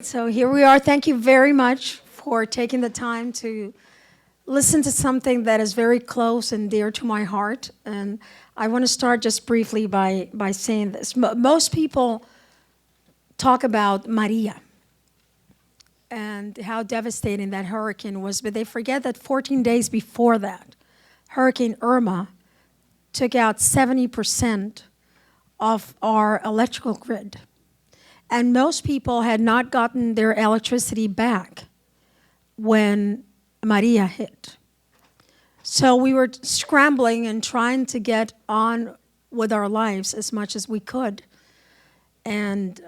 So here we are. Thank you very much for taking the time to listen to something that is very close and dear to my heart. And I want to start just briefly by saying this. Most people talk about Maria and how devastating that hurricane was, but they forget that 14 days before that, Hurricane Irma took out 70% of our electrical grid. And most people had not gotten their electricity back when Maria hit. So we were scrambling and trying to get on with our lives as much as we could. And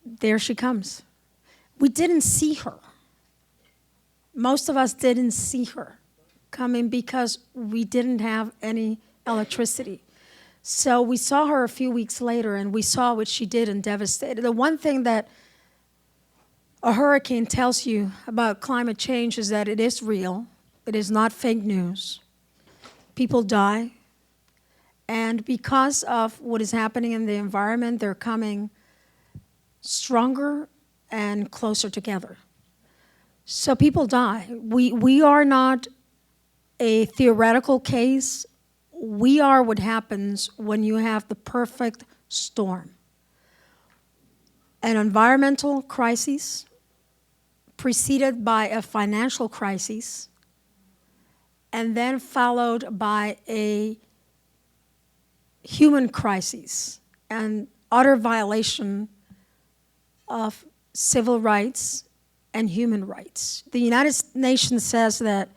there she comes. We didn't see her. Most of us didn't see her coming because we didn't have any electricity. So we saw her a few weeks later, and we saw what she did and devastated. The one thing that a hurricane tells you about climate change is that it is real. It is not fake news. People die. And because of what is happening in the environment, they're coming stronger and closer together. So people die. We are not a theoretical case. We are what happens when you have the perfect storm. An environmental crisis preceded by a financial crisis, and then followed by a human crisis and utter violation of civil rights and human rights. The United Nations says that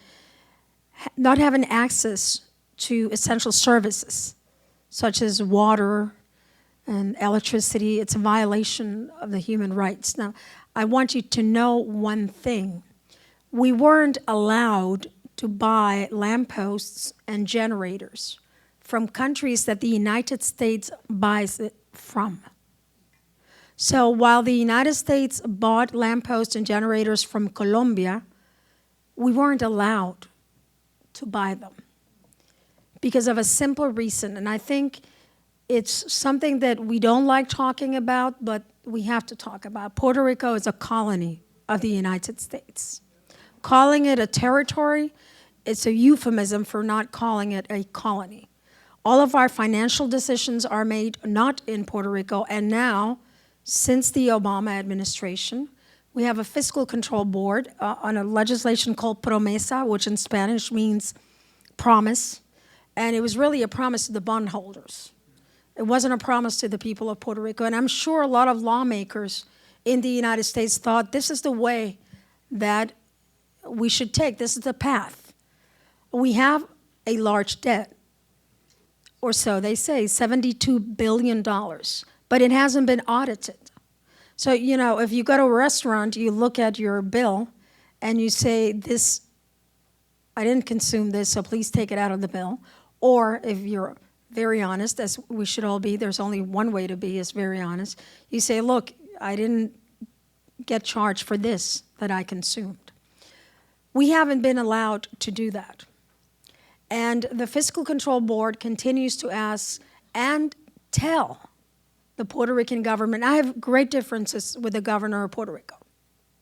not having access to essential services, such as water and electricity, it's a violation of the human rights. Now, I want you to know one thing. We weren't allowed to buy lampposts and generators from countries that the United States buys it from. So while the United States bought lampposts and generators from Colombia, we weren't allowed to buy them because of a simple reason. And I think it's something that we don't like talking about, but we have to talk about. Puerto Rico is a colony of the United States. Calling it a territory, it's a euphemism for not calling it a colony. All of our financial decisions are made not in Puerto Rico, and now, since the Obama administration, we have a fiscal control board on a legislation called Promesa, which in Spanish means promise. And it was really a promise to the bondholders. It wasn't a promise to the people of Puerto Rico. And I'm sure a lot of lawmakers in the United States thought this is the way that we should take. This is the path. We have a large debt, or so they say, $72 billion, but it hasn't been audited. So, you know, if you go to a restaurant, you look at your bill and you say, this, I didn't consume this, so please take it out of the bill. Or if you're very honest, as we should all be, there's only one way to be, is very honest. You say, look, I didn't get charged for this that I consumed. We haven't been allowed to do that. And the Fiscal Control Board continues to ask and tell the Puerto Rican government. I have great differences with the governor of Puerto Rico,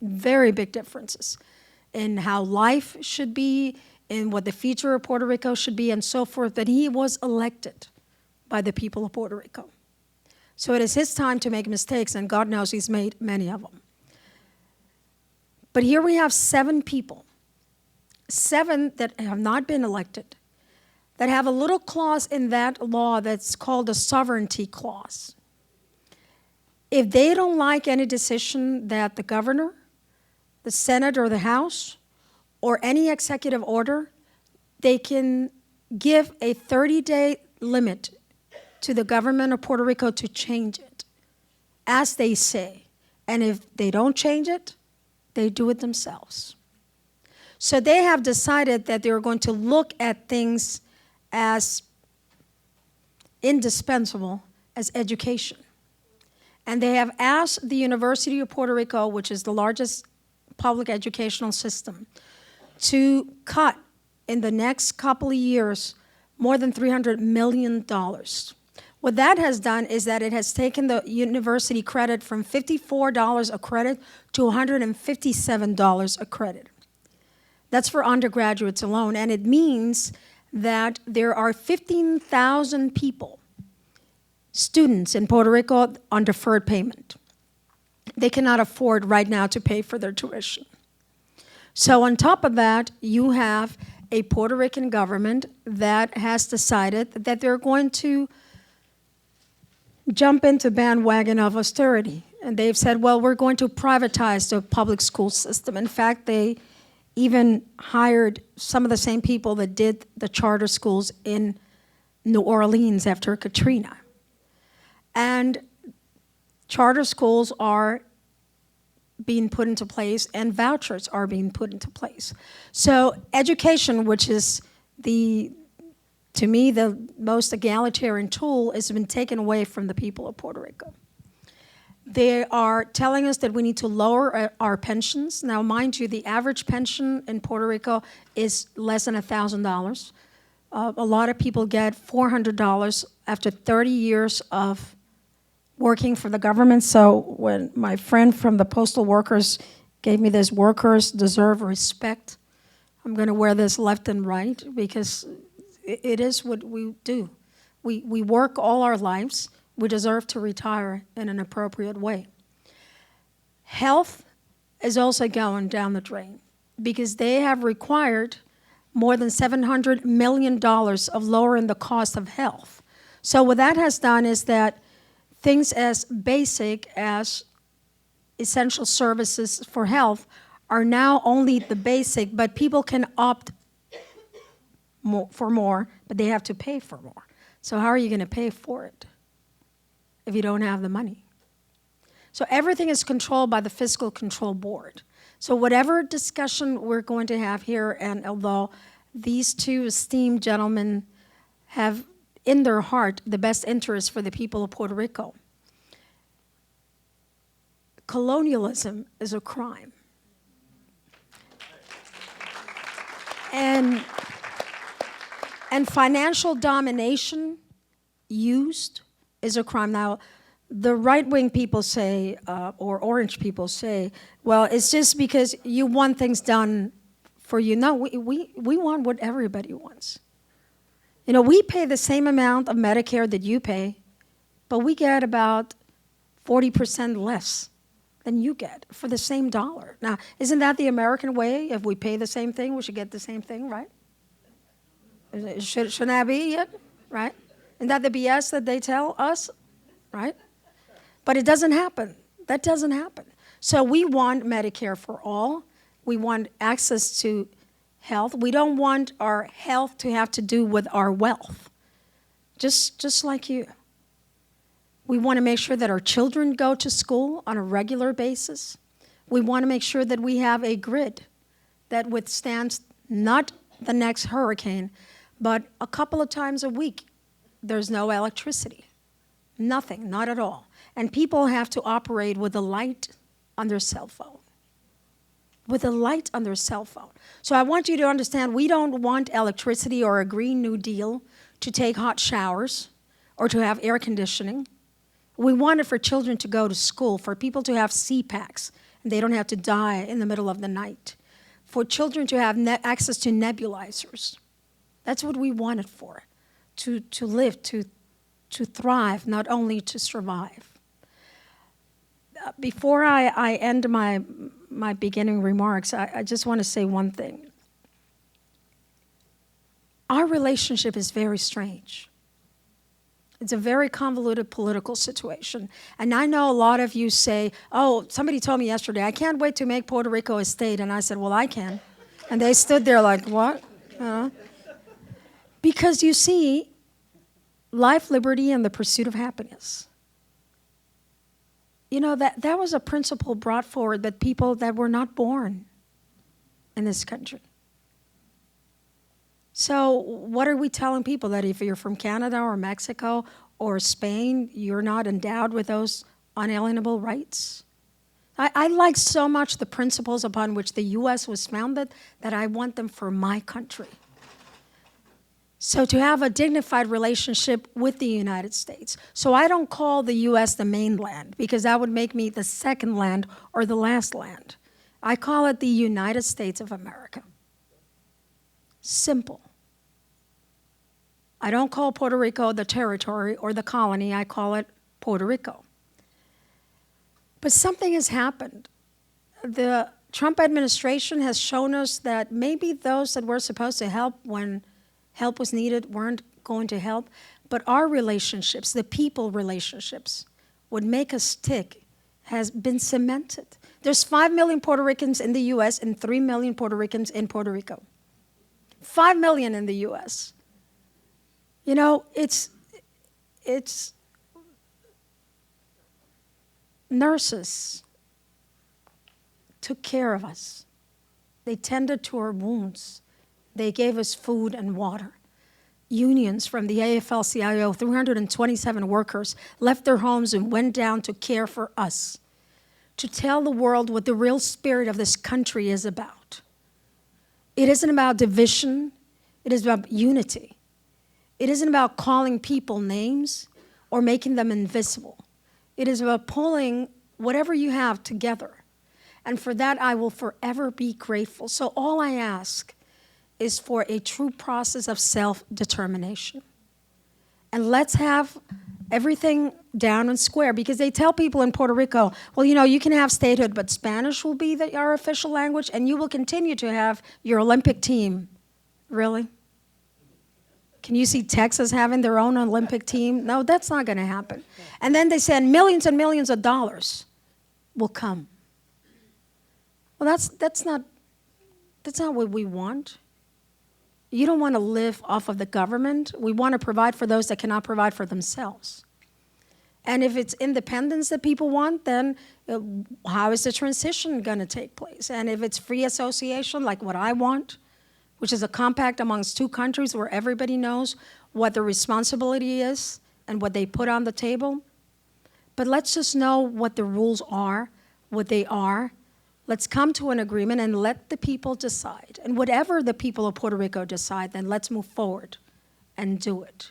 very big differences in how life should be, in what the future of Puerto Rico should be, and so forth, that he was elected by the people of Puerto Rico. So it is his time to make mistakes, and God knows he's made many of them. But here we have 7 people, 7 that have not been elected, that have a little clause in that law that's called a sovereignty clause. If they don't like any decision that the governor, the Senate, or the House, or any executive order, they can give a 30-day limit to the government of Puerto Rico to change it, as they say. And if they don't change it, they do it themselves. So they have decided that they're going to look at things as indispensable as education. And they have asked the University of Puerto Rico, which is the largest public educational system, to cut in the next couple of years more than $300 million. What that has done is that it has taken the university credit from $54 a credit to $157 a credit. That's for undergraduates alone, and it means that there are 15,000 people, students in Puerto Rico on deferred payment. They cannot afford right now to pay for their tuition. So on top of that, you have a Puerto Rican government that has decided that they're going to jump into bandwagon of austerity. And they've said, well, we're going to privatize the public school system. In fact, they even hired some of the same people that did the charter schools in New Orleans after Katrina. And charter schools are being put into place and vouchers are being put into place. So education, which is to me, the most egalitarian tool, has been taken away from the people of Puerto Rico. They are telling us that we need to lower our pensions. Now, mind you, the average pension in Puerto Rico is less than $1,000. A lot of people get $400 after 30 years of working for the government. So when my friend from the postal workers gave me this, workers deserve respect, I'm going to wear this left and right because it is what we do. We work all our lives. We deserve to retire in an appropriate way. Health is also going down the drain because they have required more than $700 million of lowering the cost of health. So what that has done is that things as basic as essential services for health are now only the basic, but people can opt for more, but they have to pay for more. So how are you going to pay for it if you don't have the money? So everything is controlled by the Fiscal Control Board. So whatever discussion we're going to have here, and although these two esteemed gentlemen have in their heart the best interest for the people of Puerto Rico, colonialism is a crime. And financial domination used is a crime. Now, the right-wing people say, or orange people say, well, it's just because you want things done for you. No, we want what everybody wants. You know, we pay the same amount of Medicare that you pay, but we get about 40% less than you get for the same dollar. Now, isn't that the American way? If we pay the same thing, we should get the same thing, right? Shouldn't that be it, right? Isn't that the BS that they tell us, right? But it doesn't happen. That doesn't happen. So we want Medicare for all. We want access to health. We don't want our health to have to do with our wealth, just like you. We want to make sure that our children go to school on a regular basis. We want to make sure that we have a grid that withstands not the next hurricane, but a couple of times a week, there's no electricity. Nothing, not at all. And people have to operate with a light on their cell phone. With a light on their cell phone. So I want you to understand, we don't want electricity or a Green New Deal to take hot showers or to have air conditioning. We want it for children to go to school, for people to have CPACs, and they don't have to die in the middle of the night. For children to have access to nebulizers. That's what we want it for, to live, to thrive, not only to survive. Before I end my beginning remarks, I just want to say one thing. Our relationship is very strange. It's a very convoluted political situation. And I know a lot of you say, oh, somebody told me yesterday, I can't wait to make Puerto Rico a state. And I said, well, I can. And they stood there like, what? Because you see, life, liberty, and the pursuit of happiness. You know, that was a principle brought forward that people that were not born in this country. So what are we telling people? That if you're from Canada or Mexico or Spain, you're not endowed with those unalienable rights? I like so much the principles upon which the U.S. was founded that I want them for my country. So to have a dignified relationship with the United States. So I don't call the U.S. the mainland, because that would make me the second land or the last land. I call it the United States of America. Simple. I don't call Puerto Rico the territory or the colony. I call it Puerto Rico. But something has happened. The Trump administration has shown us that maybe those that were supposed to help when help was needed weren't going to help, but our relationships, the people relationships, would make us tick, has been cemented. There's 5 million Puerto Ricans in the U.S. and 3 million Puerto Ricans in Puerto Rico. 5 million in the U.S. You know, it's nurses took care of us. They tended to our wounds. They gave us food and water. Unions from the AFL-CIO, 327 workers, left their homes and went down to care for us, to tell the world what the real spirit of this country is about. It isn't about division. It is about unity. It isn't about calling people names or making them invisible. It is about pulling whatever you have together. And for that, I will forever be grateful. So all I ask is for a true process of self-determination. And let's have everything down and square, because they tell people in Puerto Rico, well, you know, you can have statehood, but Spanish will be our official language, and you will continue to have your Olympic team. Really? Can you see Texas having their own Olympic team? No, that's not going to happen. And then they said millions and millions of dollars will come. Well, that's not what we want. You don't want to live off of the government. We want to provide for those that cannot provide for themselves. And if it's independence that people want, then how is the transition going to take place? And if it's free association, like what I want, which is a compact amongst two countries where everybody knows what the responsibility is and what they put on the table. But let's just know what the rules are, what they are. Let's come to an agreement and let the people decide. And whatever the people of Puerto Rico decide, then let's move forward and do it.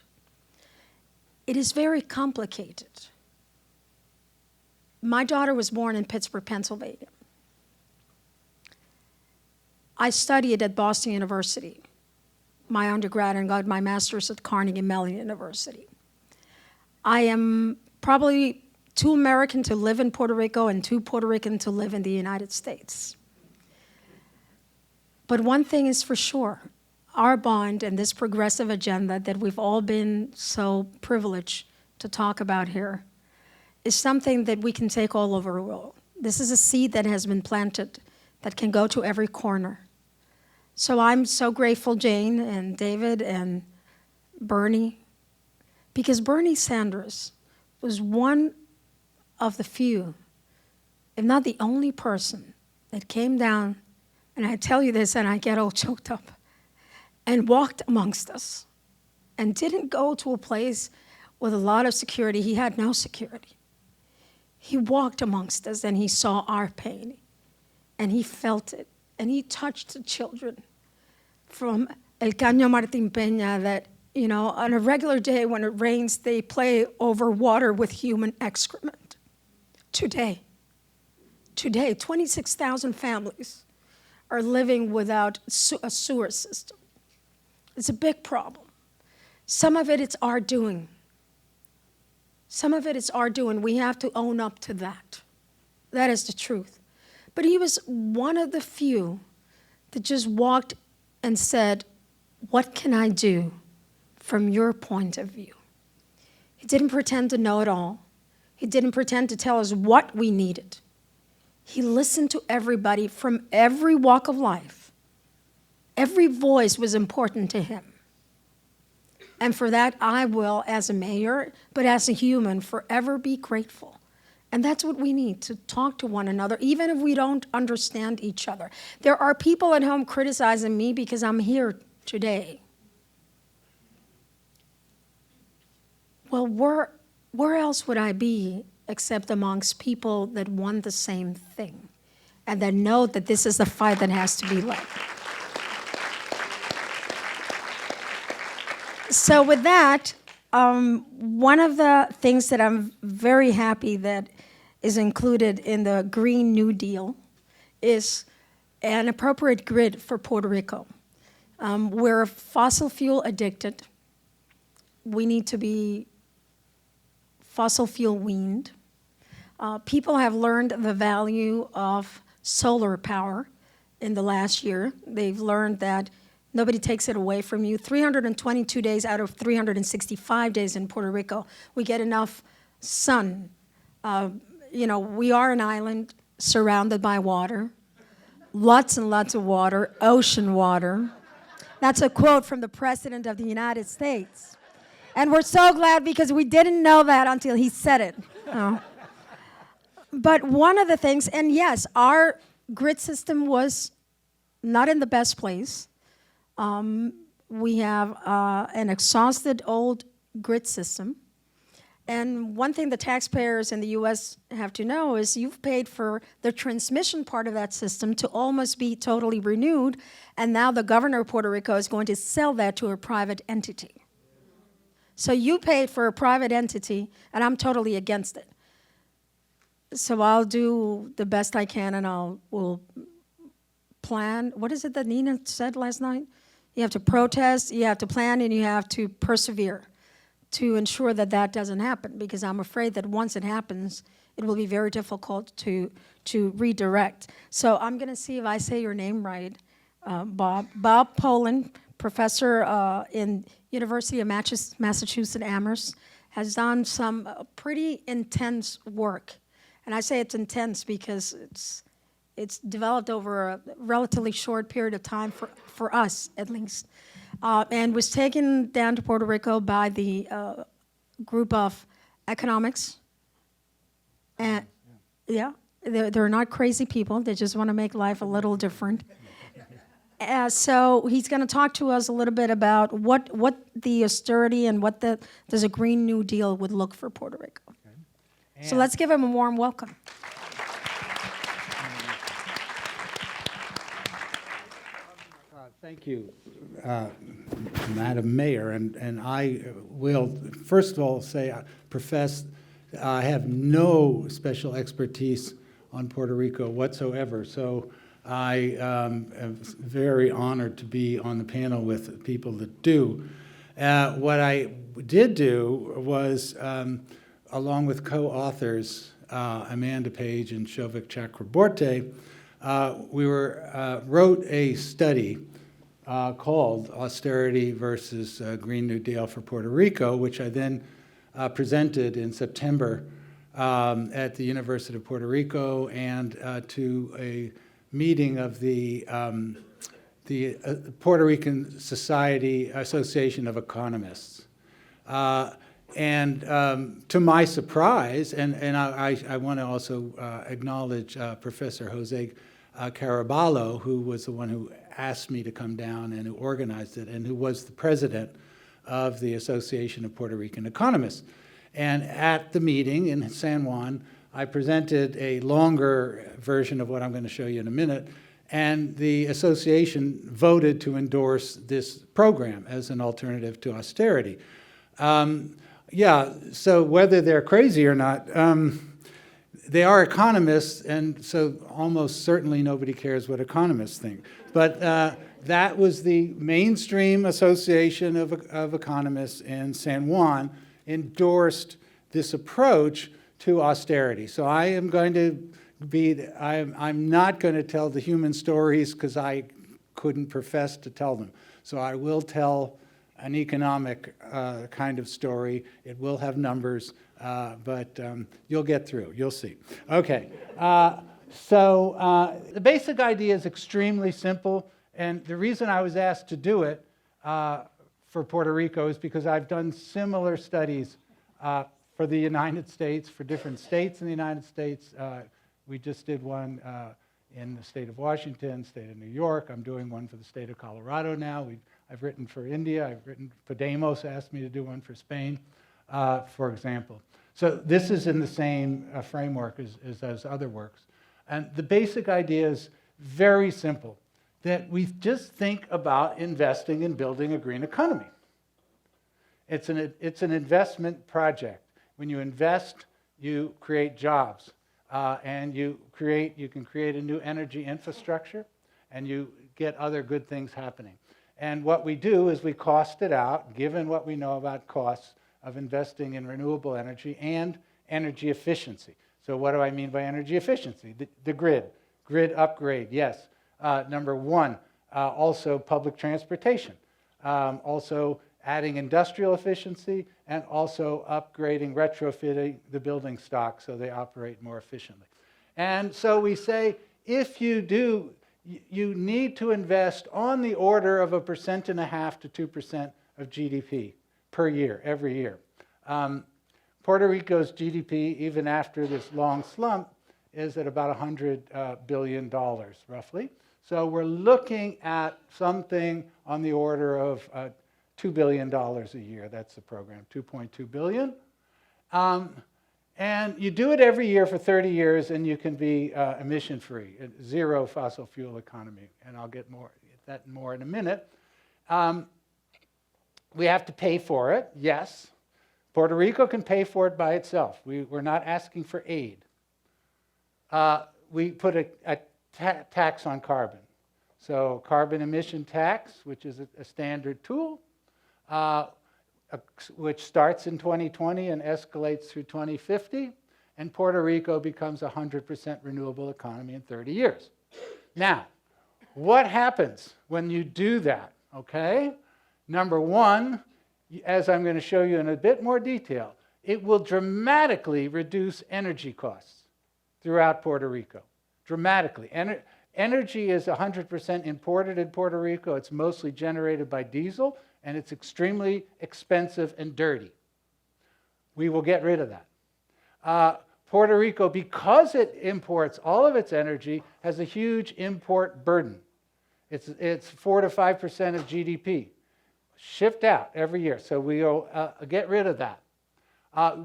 It is very complicated. My daughter was born in Pittsburgh, Pennsylvania. I studied at Boston University, my undergrad, and got my master's at Carnegie Mellon University. I am probably too American to live in Puerto Rico and too Puerto Rican to live in the United States. But one thing is for sure, our bond and this progressive agenda that we've all been so privileged to talk about here is something that we can take all over the world. This is a seed that has been planted that can go to every corner. So I'm so grateful, Jane and David and Bernie, because Bernie Sanders was one of the few, if not the only person, that came down, and I tell you this and I get all choked up, and walked amongst us and didn't go to a place with a lot of security. He had no security. He walked amongst us and he saw our pain and he felt it and he touched the children from El Caño Martín Peña that, you know, on a regular day when it rains, they play over water with human excrement. Today, 26,000 families are living without a sewer system. It's a big problem. Some of it, it's our doing. Some of it is our doing. We have to own up to that. That is the truth. But he was one of the few that just walked and said, what can I do from your point of view? He didn't pretend to know it all. He didn't pretend to tell us what we needed. He listened to everybody from every walk of life. Every voice was important to him. And for that, I will, as a mayor, but as a human, forever be grateful. And that's what we need, to talk to one another, even if we don't understand each other. There are people at home criticizing me because I'm here today. Well, where else would I be except amongst people that want the same thing and that know that this is the fight that has to be led? So with that, one of the things that I'm very happy that is included in the Green New Deal is an appropriate grid for Puerto Rico. We're fossil fuel addicted. We need to be fossil fuel weaned. People have learned the value of solar power in the last year. They've learned that nobody takes it away from you. 322 days out of 365 days in Puerto Rico, we get enough sun. We are an island surrounded by water, lots and lots of water, ocean water. That's a quote from the President of the United States. And we're so glad because we didn't know that until he said it. Oh. But one of the things, and yes, our grid system was not in the best place. We have an exhausted old grid system. And one thing the taxpayers in the US have to know is you've paid for the transmission part of that system to almost be totally renewed, and now the governor of Puerto Rico is going to sell that to a private entity. So you paid for a private entity, and I'm totally against it. So I'll do the best I can, and we'll plan. What is it that Nina said last night? You have to protest, you have to plan, and you have to persevere to ensure that that doesn't happen, because I'm afraid that once it happens, it will be very difficult to redirect. So I'm going to see if I say your name right, Bob. Bob Pollin, professor in University of Massachusetts Amherst, has done some pretty intense work. And I say it's intense because it's developed over a relatively short period of time for us, at least, and was taken down to Puerto Rico by the group of economics. And yeah, they're not crazy people. They just want to make life a little different. So he's going to talk to us a little bit about what the austerity and does a Green New Deal would look for Puerto Rico. Okay. So let's give him a warm welcome. Thank you, Madam Mayor. And I will, first of all, say I have no special expertise on Puerto Rico whatsoever. So I am very honored to be on the panel with people that do. What I did do was, along with co-authors, Amanda Page and Shovik Chakraborty, we wrote a study called Austerity versus Green New Deal for Puerto Rico, which I then presented in September at the University of Puerto Rico and to a meeting of the Puerto Rican Society Association of Economists. And to my surprise, and I want to also acknowledge Professor Jose Caraballo, who was the one who asked me to come down and who organized it, and who was the president of the Association of Puerto Rican Economists. And at the meeting in San Juan, I presented a longer version of what I'm going to show you in a minute, and the association voted to endorse this program as an alternative to austerity. So whether they're crazy or not, they are economists, and so almost certainly nobody cares what economists think. But that was the mainstream association of economists in San Juan endorsed this approach to austerity. So I am going to I'm not going to tell the human stories because I couldn't profess to tell them. So I will tell an economic kind of story. It will have numbers, but you'll get through. You'll see. Okay. So the basic idea is extremely simple, and the reason I was asked to do it for Puerto Rico is because I've done similar studies for the United States, for different states in the United States. We just did one in the state of Washington, state of New York. I'm doing one for the state of Colorado now. I've written for India. Podemos asked me to do one for Spain, for example. So this is in the same framework as those other works. And the basic idea is very simple, that we just think about investing in building a green economy. It's an investment project. When you invest, you create jobs, and you can create a new energy infrastructure, and you get other good things happening. And what we do is we cost it out, given what we know about costs of investing in renewable energy and energy efficiency. So what do I mean by energy efficiency? The grid upgrade, yes. Number one, also public transportation. Also adding industrial efficiency, and also upgrading, retrofitting the building stock so they operate more efficiently. And so we say, if you do, you need to invest on the order of 1.5% to 2% of GDP per year, every year. Puerto Rico's GDP, even after this long slump, is at about $100 billion, roughly. So we're looking at something on the order of $2 billion a year. That's the program, $2.2 billion. And you do it every year for 30 years, and you can be emission-free, zero fossil fuel economy. And I'll get that more in a minute. We have to pay for it, yes. Puerto Rico can pay for it by itself. We're not asking for aid. We put a tax on carbon. So carbon emission tax, which is a standard tool, which starts in 2020 and escalates through 2050, and Puerto Rico becomes a 100% renewable economy in 30 years. Now, what happens when you do that, okay? Number one, as I'm going to show you in a bit more detail, it will dramatically reduce energy costs throughout Puerto Rico. Dramatically. Energy is 100% imported in Puerto Rico. It's mostly generated by diesel, and it's extremely expensive and dirty. We will get rid of that. Puerto Rico, because it imports all of its energy, has a huge import burden. It's 4 to 5% of GDP, shipped out every year. So we will get rid of that.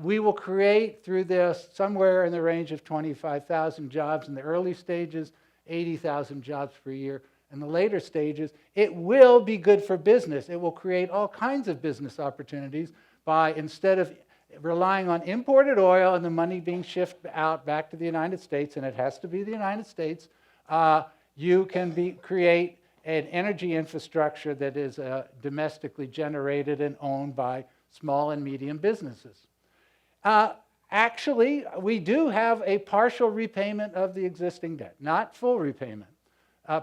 We will create through this somewhere in the range of 25,000 jobs in the early stages, 80,000 jobs per year. In the later stages, it will be good for business. It will create all kinds of business opportunities by, instead of relying on imported oil and the money being shipped out back to the United States, and it has to be the United States, you can create an energy infrastructure that is domestically generated and owned by small and medium businesses. Actually, we do have a partial repayment of the existing debt, not full repayment.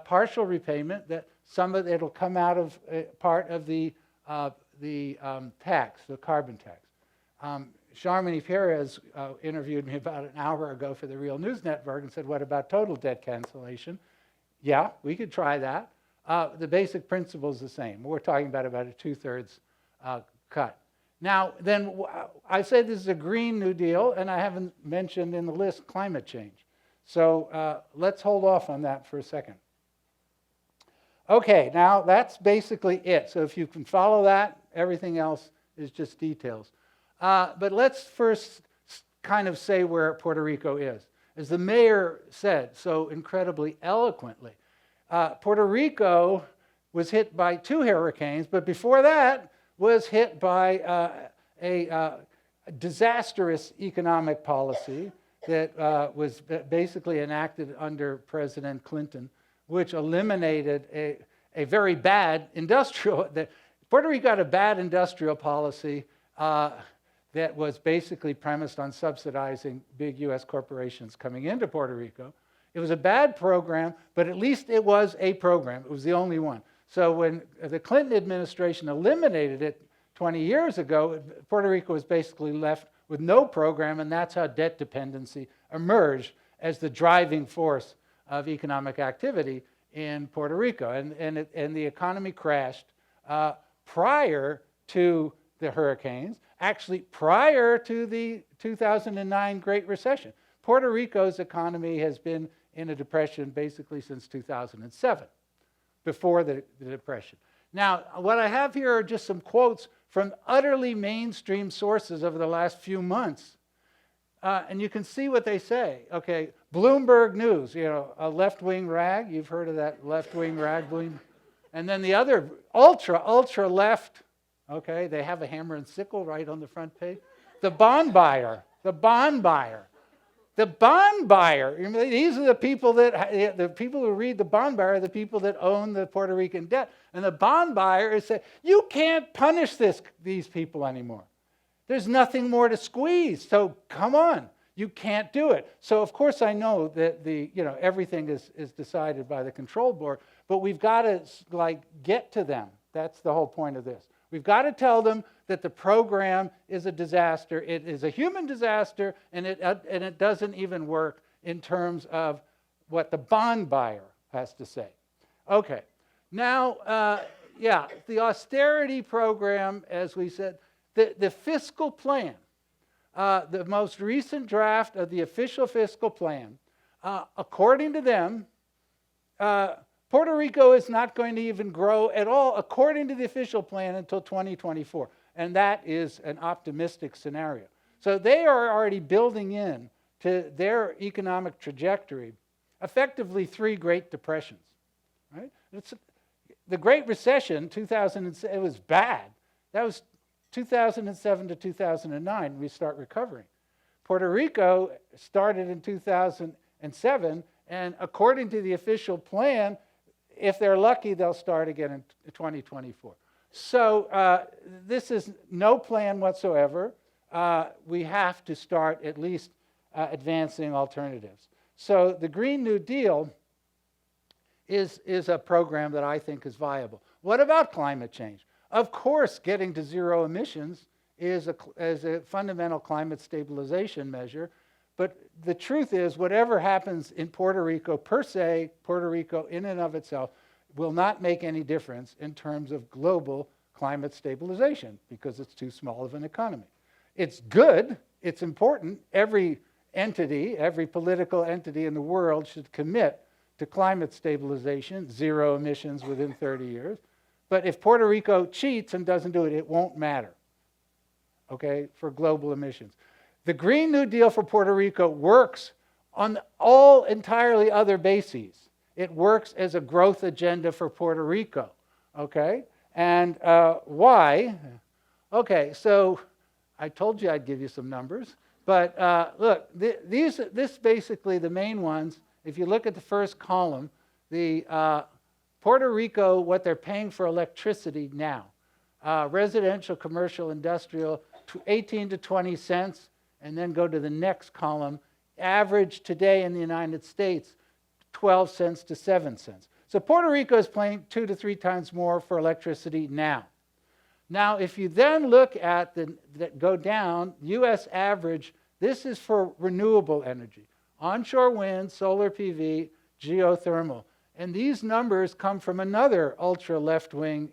Partial repayment that some of it will come out of part of the tax, the carbon tax. Charmony Perez interviewed me about an hour ago for the Real News Network and said, what about total debt cancellation? Yeah, we could try that. The basic principle is the same. We're talking about a 2/3 cut. Now, then, I say this is a Green New Deal, and I haven't mentioned in the list climate change. So let's hold off on that for a second. Okay, now that's basically it. So if you can follow that, everything else is just details. But let's first kind of say where Puerto Rico is. As the mayor said so incredibly eloquently, Puerto Rico was hit by 2 hurricanes, but before that was hit by a disastrous economic policy that was basically enacted under President Clinton, which eliminated a very bad industrial. Puerto Rico had a bad industrial policy that was basically premised on subsidizing big U.S. corporations coming into Puerto Rico. It was a bad program, but at least it was a program. It was the only one. So when the Clinton administration eliminated it 20 years ago, Puerto Rico was basically left with no program, and that's how debt dependency emerged as the driving force of economic activity in Puerto Rico. And the economy crashed prior to the hurricanes, actually prior to the 2009 Great Recession. Puerto Rico's economy has been in a depression basically since 2007, before the depression. Now, what I have here are just some quotes from utterly mainstream sources over the last few months. And you can see what they say. Okay, Bloomberg News, a left-wing rag. You've heard of that left-wing rag. And then the other ultra-left Okay, they have a hammer and sickle right on the front page. The bond buyer, the bond buyer. The bond buyer, these are the people who read the bond buyer are the people that own the Puerto Rican debt. And the bond buyer is saying, you can't punish these people anymore. There's nothing more to squeeze. So come on, you can't do it. So of course I know that everything is decided by the control board, but we've got to get to them. That's the whole point of this. We've got to tell them that the program is a disaster. It is a human disaster, and it doesn't even work in terms of what the bond buyer has to say. Okay, now, the austerity program, as we said, the fiscal plan, the most recent draft of the official fiscal plan, according to them, Puerto Rico is not going to even grow at all, according to the official plan, until 2024. And that is an optimistic scenario. So they are already building in to their economic trajectory, effectively 3 Great Depressions. Right? The Great Recession, 2007, it was bad. That was 2007 to 2009, we start recovering. Puerto Rico started in 2007, and according to the official plan, if they're lucky, they'll start again in 2024. So this is no plan whatsoever. We have to start at least advancing alternatives. So the Green New Deal is a program that I think is viable. What about climate change? Of course, getting to zero emissions is a fundamental climate stabilization measure. But the truth is, whatever happens in Puerto Rico per se, Puerto Rico in and of itself, will not make any difference in terms of global climate stabilization because it's too small of an economy. It's good, it's important. Every entity, every political entity in the world should commit to climate stabilization, zero emissions within 30 years. But if Puerto Rico cheats and doesn't do it, it won't matter, okay, for global emissions. The Green New Deal for Puerto Rico works on all entirely other bases. It works as a growth agenda for Puerto Rico, okay? And why? Okay, so I told you I'd give you some numbers. But look, this basically the main ones. If you look at the first column, the Puerto Rico, what they're paying for electricity now, residential, commercial, industrial, 18 to 20 cents. And then go to the next column, average today in the United States, 12 cents to 7 cents. So Puerto Rico is paying 2 to 3 times more for electricity now. Now, if you then look at go down, U.S. average, this is for renewable energy, onshore wind, solar PV, geothermal. And these numbers come from another ultra left-wing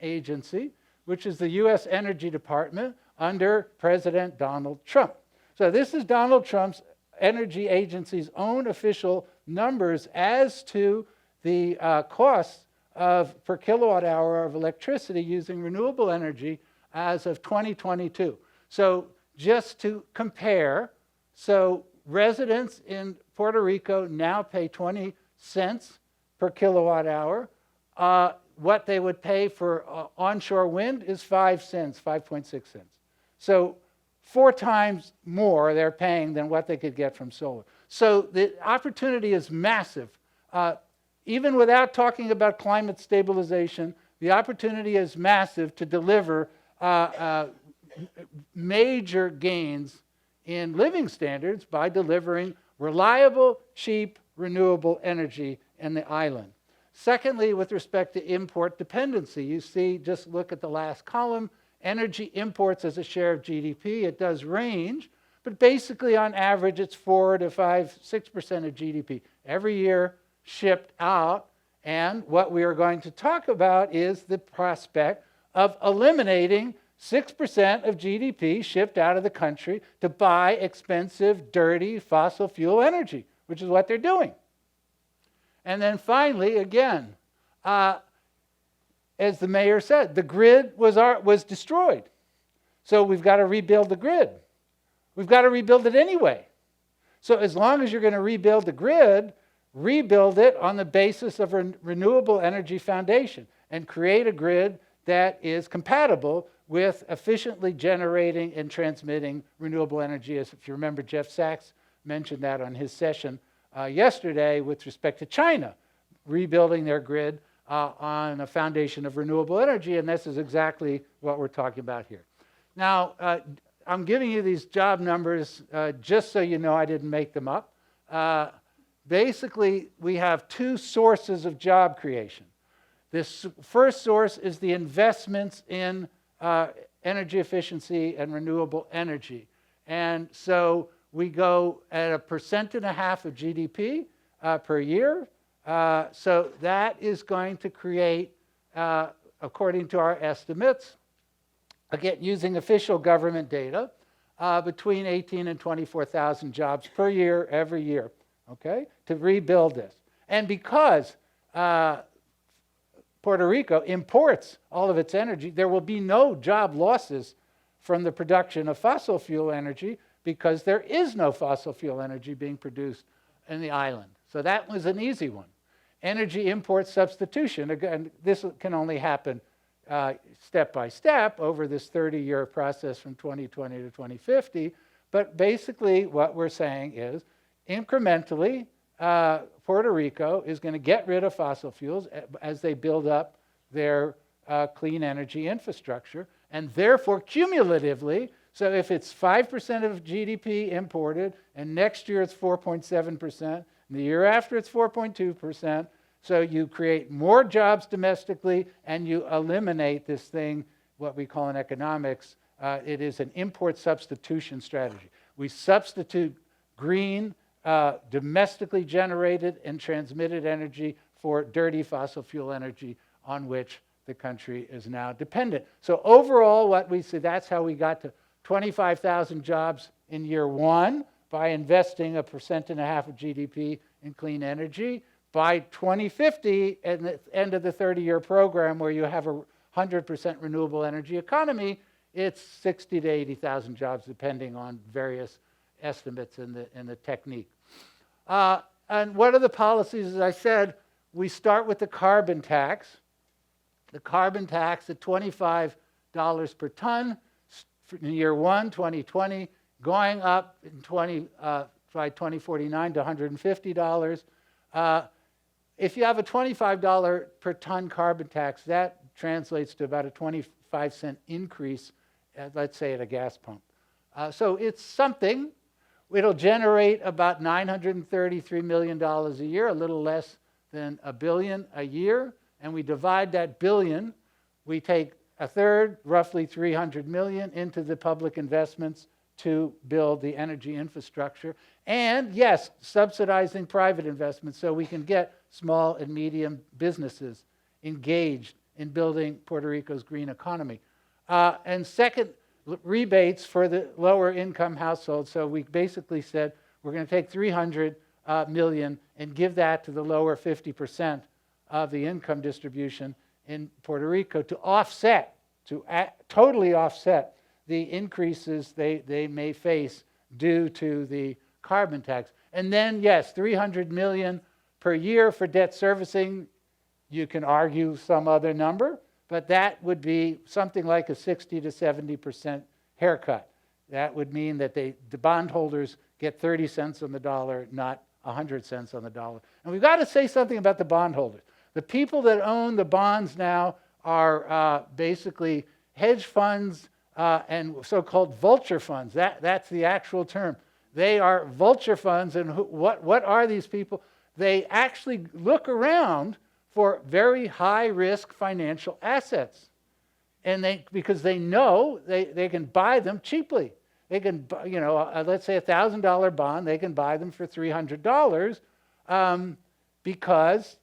agency, which is the U.S. Energy Department, under President Donald Trump. So this is Donald Trump's energy agency's own official numbers as to the costs per kilowatt hour of electricity using renewable energy as of 2022. So just to compare, so residents in Puerto Rico now pay 20 cents per kilowatt hour. What they would pay for onshore wind is 5 cents, 5.6 cents. So 4 times more they're paying than what they could get from solar. So the opportunity is massive. Even without talking about climate stabilization, the opportunity is massive to deliver major gains in living standards by delivering reliable, cheap, renewable energy in the island. Secondly, with respect to import dependency, you see, just look at the last column, energy imports as a share of GDP. It does range, but basically on average it's 4 to 5, 6% of GDP every year shipped out. And what we are going to talk about is the prospect of eliminating 6% of GDP shipped out of the country to buy expensive, dirty, fossil fuel energy, which is what they're doing. And then finally, again, as the mayor said, the grid was destroyed. So we've got to rebuild the grid. We've got to rebuild it anyway. So as long as you're going to rebuild the grid, rebuild it on the basis of a renewable energy foundation and create a grid that is compatible with efficiently generating and transmitting renewable energy. As if you remember, Jeff Sachs mentioned that on his session yesterday with respect to China, rebuilding their grid on a foundation of renewable energy, and this is exactly what we're talking about here. Now, I'm giving you these job numbers just so you know I didn't make them up. Basically, we have two sources of job creation. This first source is the investments in energy efficiency and renewable energy. And so we go at 1.5% of GDP per year. So that is going to create, according to our estimates, again, using official government data, between 18 and 24,000 jobs per year, every year, okay, to rebuild this. And because Puerto Rico imports all of its energy, there will be no job losses from the production of fossil fuel energy because there is no fossil fuel energy being produced in the island. So that was an easy one. Energy import substitution, again, this can only happen step by step over this 30-year process from 2020 to 2050. But basically what we're saying is incrementally, Puerto Rico is going to get rid of fossil fuels as they build up their clean energy infrastructure. And therefore, cumulatively, so if it's 5% of GDP imported, and next year it's 4.7%, and the year after it's 4.2%, so you create more jobs domestically and you eliminate this thing, what we call in economics, it is an import substitution strategy. We substitute green, domestically generated and transmitted energy for dirty fossil fuel energy on which the country is now dependent. So overall, what we see, that's how we got to 25,000 jobs in year one by investing 1.5% of GDP in clean energy. By 2050, at the end of the 30-year program where you have a 100% renewable energy economy, it's 60 to 80,000 jobs depending on various estimates in the technique. And what are the policies? As I said, we start with the carbon tax. The carbon tax at $25 per ton in year one, 2020, going up by 2049 to $150. If you have a $25 per ton carbon tax, that translates to about a 25-cent increase, let's say, at a gas pump. So it's something. It'll generate about $933 million a year, a little less than $1 billion a year. And we divide that billion, we take a third, roughly $300 million, into the public investments to build the energy infrastructure. And yes, subsidizing private investments so we can get small and medium businesses engaged in building Puerto Rico's green economy. And second, rebates for the lower income households. So we basically said we're going to take $300 million and give that to the lower 50% of the income distribution in Puerto Rico to offset, totally offset the increases they may face due to the carbon tax. And then, yes, $300 million per year for debt servicing. You can argue some other number, but that would be something like a 60 to 70% haircut. That would mean that the bondholders get 30 cents on the dollar, not 100 cents on the dollar. And we've got to say something about the bondholders. The people that own the bonds now are basically hedge funds and so-called vulture funds. That's the actual term. They are vulture funds, and what are these people? They actually look around for very high-risk financial assets, and because they know they can buy them cheaply. They can, let's say $1,000 bond, they can buy them for $300 because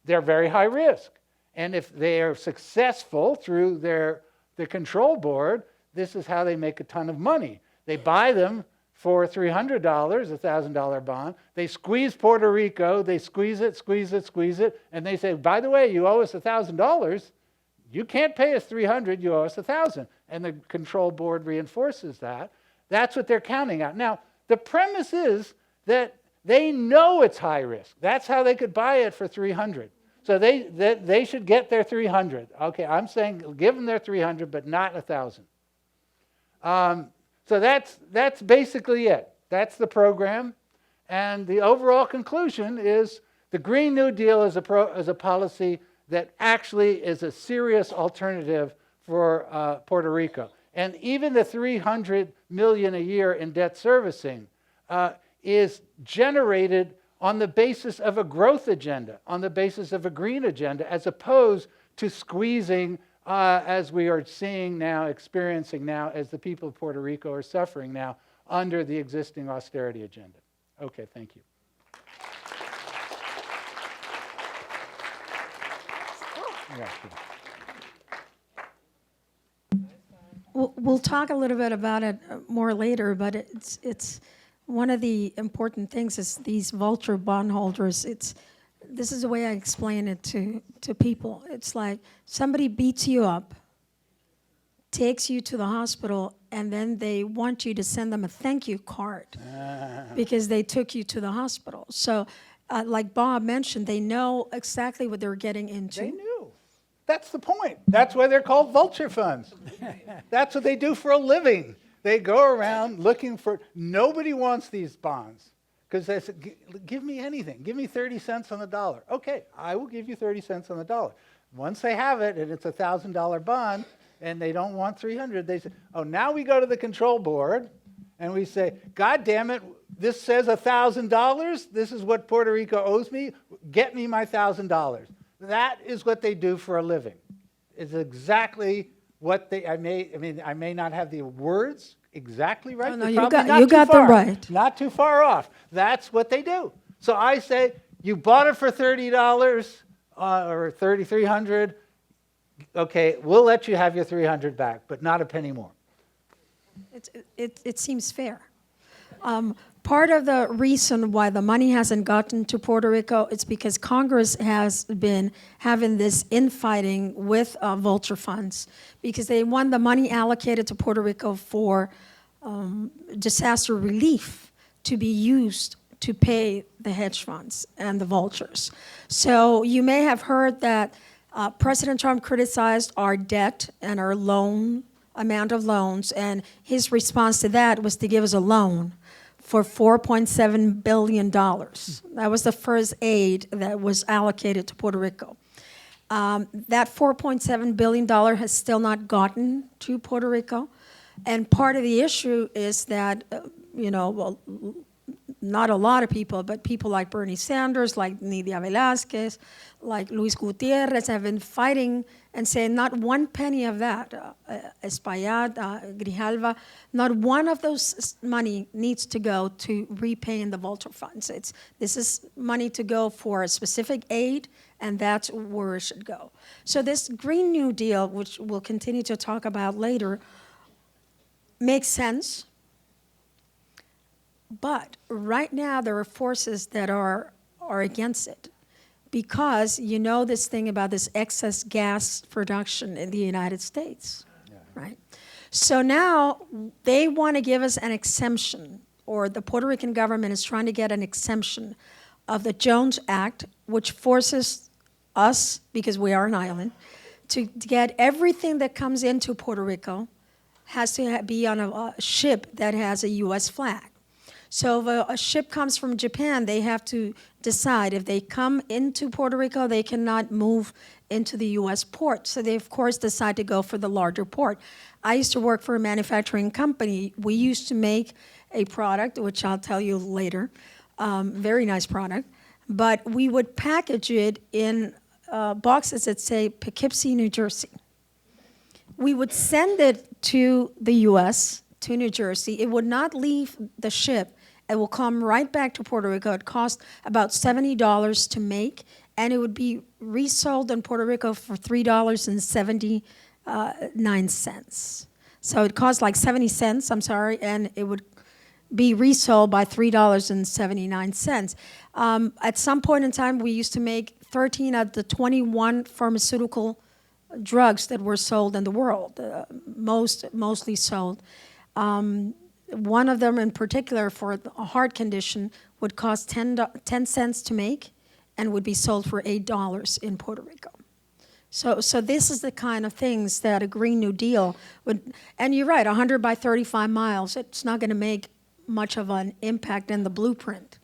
they're very high risk. And if they are successful through the control board, this is how they make a ton of money. They buy them for $300, $1,000 bond. They squeeze Puerto Rico. They squeeze it, and they say, by the way, you owe us $1,000. You can't pay us $300. You owe us $1,000. And the control board reinforces that. That's what they're counting out. Now, the premise is that they know it's high risk. That's how they could buy it for $300. So they should get their 300. Okay, I'm saying give them their 300, but not 1,000. So that's basically it. That's the program. And the overall conclusion is the Green New Deal is a policy that actually is a serious alternative for Puerto Rico. And even the $300 million a year in debt servicing is generated on the basis of a growth agenda, on the basis of a green agenda, as opposed to squeezing, as we are seeing now, experiencing now, as the people of Puerto Rico are suffering now under the existing austerity agenda. Okay, thank you. Yeah, sure. We'll talk a little bit about it more later, but it's one of the important things is these vulture bondholders. This is the way I explain it to people. It's like somebody beats you up, takes you to the hospital, and then they want you to send them a thank you card because they took you to the hospital. So like Bob mentioned, they know exactly what they're getting into. They knew. That's the point. That's why they're called vulture funds. That's what they do for a living. They go around looking for, nobody wants these bonds because they said, give me anything. Give me 30 cents on the dollar. Okay, I will give you 30 cents on the dollar. Once they have it and it's a $1,000 bond and they don't want 300, they say, oh, now we go to the control board and we say, God damn it, this says $1,000. This is what Puerto Rico owes me. Get me my $1,000. That is what they do for a living. It's exactly what I may not have the words exactly right. Oh, no, you got them right. Not too far off. That's what they do. So I say, you bought it for $30 or $3,300. Okay, we'll let you have your 300 back, but not a penny more. It seems fair. Part of the reason why the money hasn't gotten to Puerto Rico is because Congress has been having this infighting with vulture funds because they want the money allocated to Puerto Rico for disaster relief to be used to pay the hedge funds and the vultures. So you may have heard that President Trump criticized our debt and our amount of loans, and his response to that was to give us a loan for $4.7 billion. That was the first aid that was allocated to Puerto Rico. That $4.7 billion has still not gotten to Puerto Rico. And part of the issue is that, not a lot of people, but people like Bernie Sanders, like Nidia Velázquez, like Luis Gutierrez have been fighting and saying not one penny of that, Espaillat, Grijalva, not one of those money needs to go to repaying the vulture funds. This is money to go for a specific aid, and that's where it should go. So this Green New Deal, which we'll continue to talk about later, makes sense. But right now there are forces that are against it because this thing about this excess gas production in the United States, right? So now they want to give us an exemption, or the Puerto Rican government is trying to get an exemption of the Jones Act, which forces us, because we are an island, to get everything that comes into Puerto Rico has to be on a ship that has a U.S. flag. So if a ship comes from Japan, they have to decide if they come into Puerto Rico, they cannot move into the U.S. port. So they, of course, decide to go for the larger port. I used to work for a manufacturing company. We used to make a product, which I'll tell you later, very nice product, but we would package it in boxes that say Poughkeepsie, New Jersey. We would send it to the U.S., to New Jersey. It would not leave the ship. It will come right back to Puerto Rico. It cost about $70 to make, and it would be resold in Puerto Rico for $3.79. So it cost like 70 cents, and it would be resold by $3.79. At some point in time, we used to make 13 of the 21 pharmaceutical drugs that were sold in the world, mostly sold. One of them in particular for a heart condition would cost 10 cents to make, and would be sold for $8 in Puerto Rico. So this is the kind of things that a Green New Deal would, and you're right, 100 by 35 miles, it's not going to make much of an impact in the blueprint,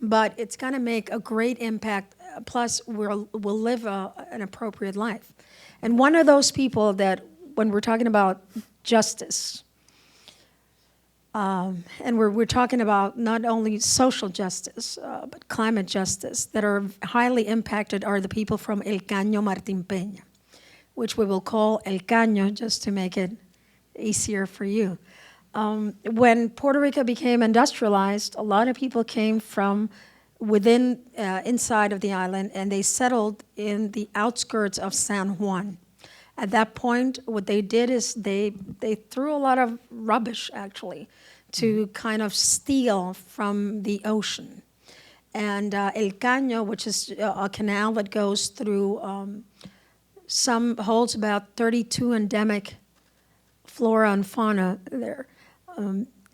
but it's going to make a great impact, plus we'll live an appropriate life. And one of those people that, when we're talking about justice, and we're talking about not only social justice, but climate justice, that are highly impacted are the people from El Caño Martín Peña, which we will call El Caño just to make it easier for you. When Puerto Rico became industrialized, a lot of people came from within, inside of the island, and they settled in the outskirts of San Juan. At that point, what they did is they threw a lot of rubbish, actually, to kind of steal from the ocean. And El Caño, which is a canal that goes through, holds about 32 endemic flora and fauna there.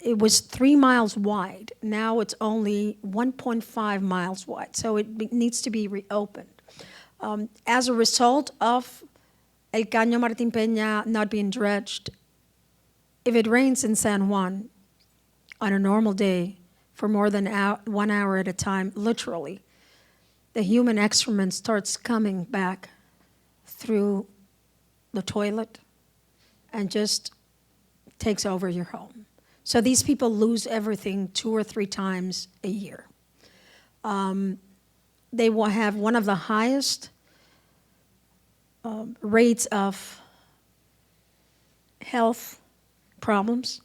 It was 3 miles wide. Now it's only 1.5 miles wide, so it needs to be reopened. As a result of El Caño Martín Peña not being dredged, if it rains in San Juan on a normal day for more than 1 hour at a time, literally, the human excrement starts coming back through the toilet and just takes over your home. So these people lose everything 2 or 3 times a year. They will have one of the highest rates of health problems,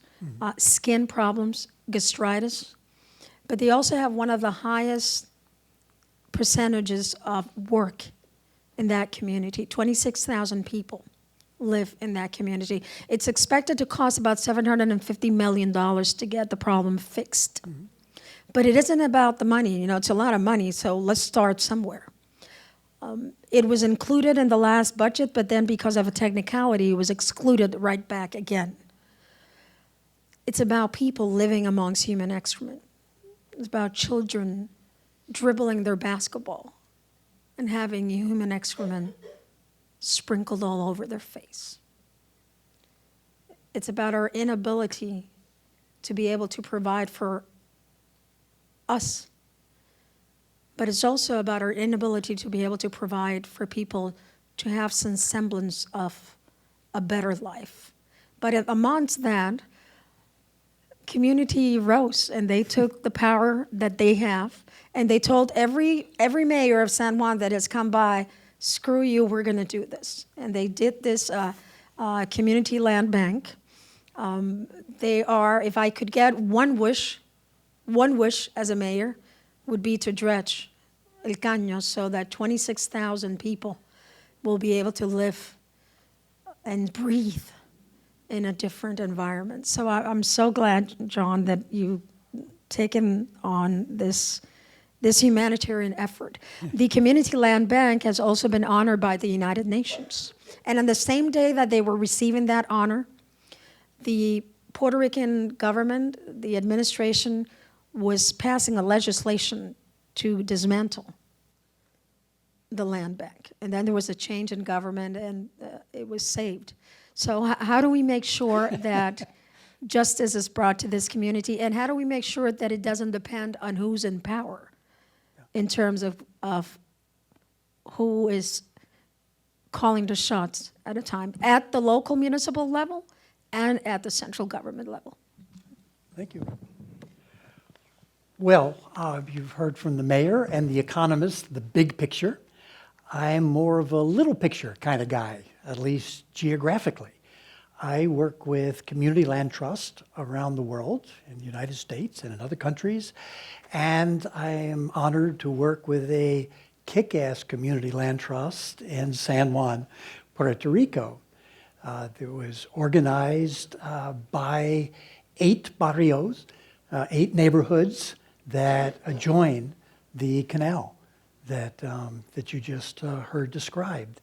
skin problems, gastritis, but they also have one of the highest percentages of work in that community. 26,000 people live in that community. It's expected to cost about $750 million to get the problem fixed. But it isn't about the money, it's a lot of money, so let's start somewhere. It was included in the last budget, but then because of a technicality, it was excluded right back again. It's about people living amongst human excrement. It's about children dribbling their basketball and having human excrement sprinkled all over their face. It's about our inability to be able to provide for us, but it's also about our inability to be able to provide for people to have some semblance of a better life. But amongst that, community rose, and they took the power that they have, and they told every mayor of San Juan that has come by, screw you, we're going to do this. And they did this community land bank. They are, if I could get one wish as a mayor, would be to dredge El Caño so that 26,000 people will be able to live and breathe in a different environment. So I'm so glad, John, that you've taken on this humanitarian effort. The Community Land Bank has also been honored by the United Nations. And on the same day that they were receiving that honor, the Puerto Rican government, the administration, was passing a legislation to dismantle the land bank. And then there was a change in government, and it was saved. So how do we make sure that justice is brought to this community, and how do we make sure that it doesn't depend on who's in power in terms of who is calling the shots at a time, at the local municipal level and at the central government level? Thank you. Well, you've heard from the mayor and the economist, the big picture. I'm more of a little picture kind of guy, at least geographically. I work with community land trust around the world, in the United States and in other countries, and I am honored to work with a kick-ass community land trust in San Juan, Puerto Rico. It was organized by 8 barrios, 8 neighborhoods that adjoin the canal that you just heard described.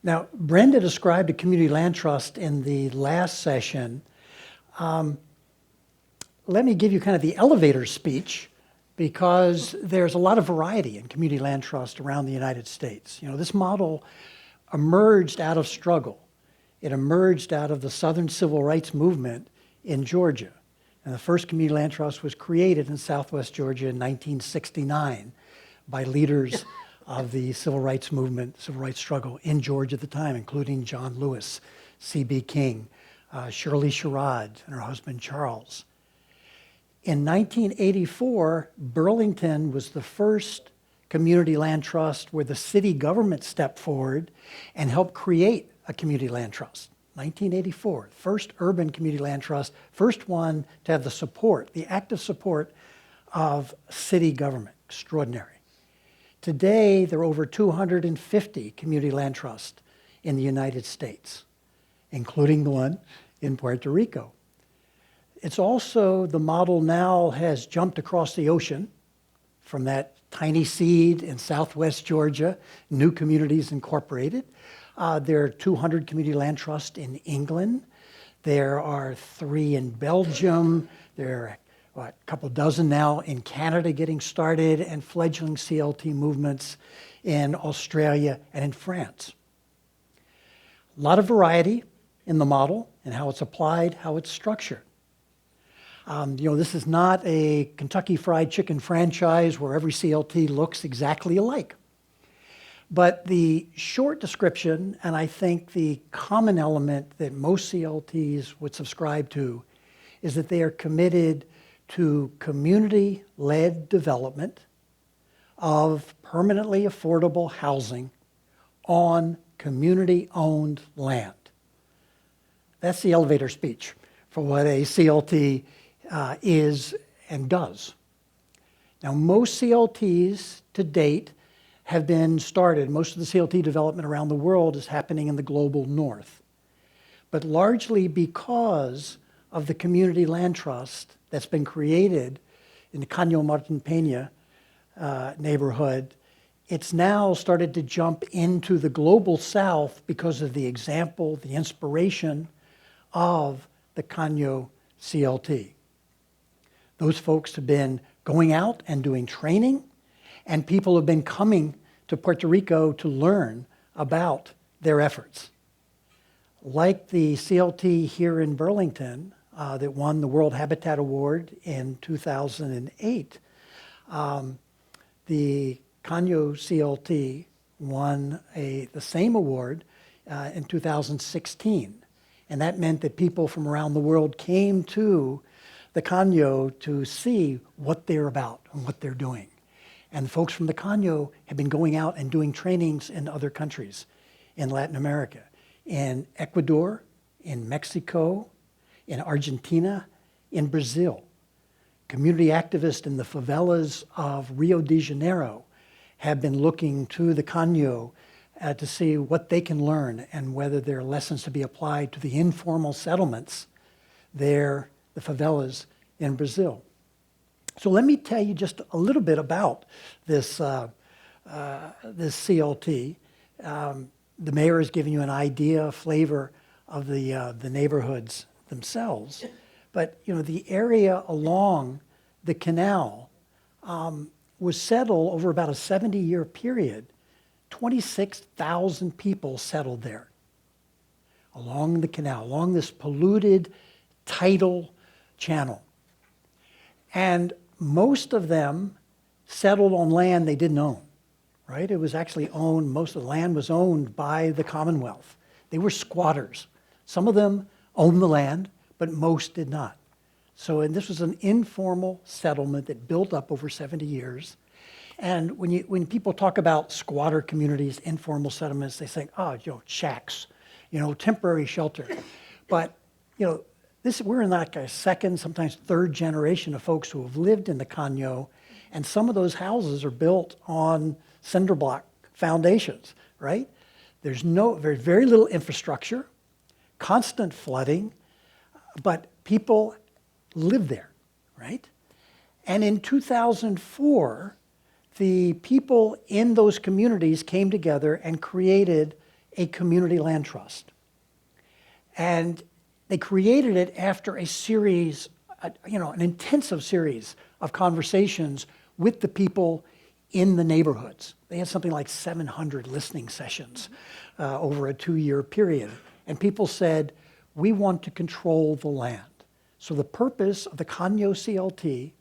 Now, Brenda described a community land trust in the last session. Let me give you kind of the elevator speech because there's a lot of variety in community land trust around the United States. You know, this model emerged out of struggle. It emerged out of the Southern Civil Rights Movement in Georgia. And the first community land trust was created in Southwest Georgia in 1969 by leaders of the civil rights movement, civil rights struggle in Georgia at the time, including John Lewis, C.B. King, Shirley Sherrod, and her husband Charles. In 1984, Burlington was the first community land trust where the city government stepped forward and helped create a community land trust. 1984, first urban community land trust, first one to have the support, the active support of city government. Extraordinary. Today, there are over 250 community land trusts in the United States, including the one in Puerto Rico. It's also, the model now has jumped across the ocean from that tiny seed in Southwest Georgia, new communities incorporated. There are 200 community land trusts in England. There are 3 in Belgium. There are a couple dozen now in Canada getting started, and fledgling CLT movements in Australia and in France. A lot of variety in the model and how it's applied, how it's structured. This is not a Kentucky Fried Chicken franchise where every CLT looks exactly alike. But the short description, and I think the common element that most CLTs would subscribe to, is that they are committed to community-led development of permanently affordable housing on community-owned land. That's the elevator speech for what a CLT is and does. Now, most CLTs to date have been started. Most of the CLT development around the world is happening in the global north, but largely because of the community land trust that's been created in the Caño Martin Peña neighborhood. It's now started to jump into the global south because of the example, the inspiration of the Caño CLT. Those folks have been going out and doing training, and people have been coming to Puerto Rico to learn about their efforts. Like the CLT here in Burlington that won the World Habitat Award in 2008, the Caño CLT won the same award in 2016. And that meant that people from around the world came to the Caño to see what they're about and what they're doing. And folks from the Caño have been going out and doing trainings in other countries, in Latin America, in Ecuador, in Mexico, in Argentina, in Brazil. Community activists in the favelas of Rio de Janeiro have been looking to the Caño to see what they can learn and whether there are lessons to be applied to the informal settlements there, the favelas in Brazil. So let me tell you just a little bit about this, this CLT. The mayor has given you an idea, a flavor of the neighborhoods themselves. But the area along the canal was settled over about a 70-year period. 26,000 people settled there along the canal, along this polluted tidal channel. And most of them settled on land they didn't own, right? It was actually owned, most of the land was owned by the Commonwealth. They were squatters. Some of them owned the land, but most did not. And this was an informal settlement that built up over 70 years. And when people talk about squatter communities, informal settlements, they think, shacks, temporary shelter. But, we're in like a second, sometimes third generation of folks who have lived in the Caño, and some of those houses are built on cinder block foundations, right? There's very little infrastructure, constant flooding, but people live there, right? And in 2004, the people in those communities came together and created a community land trust. And they created it after a series, an intensive series of conversations with the people in the neighborhoods. They had something like 700 listening sessions over a 2-year period. And people said, we want to control the land. So the purpose of the Caño CLT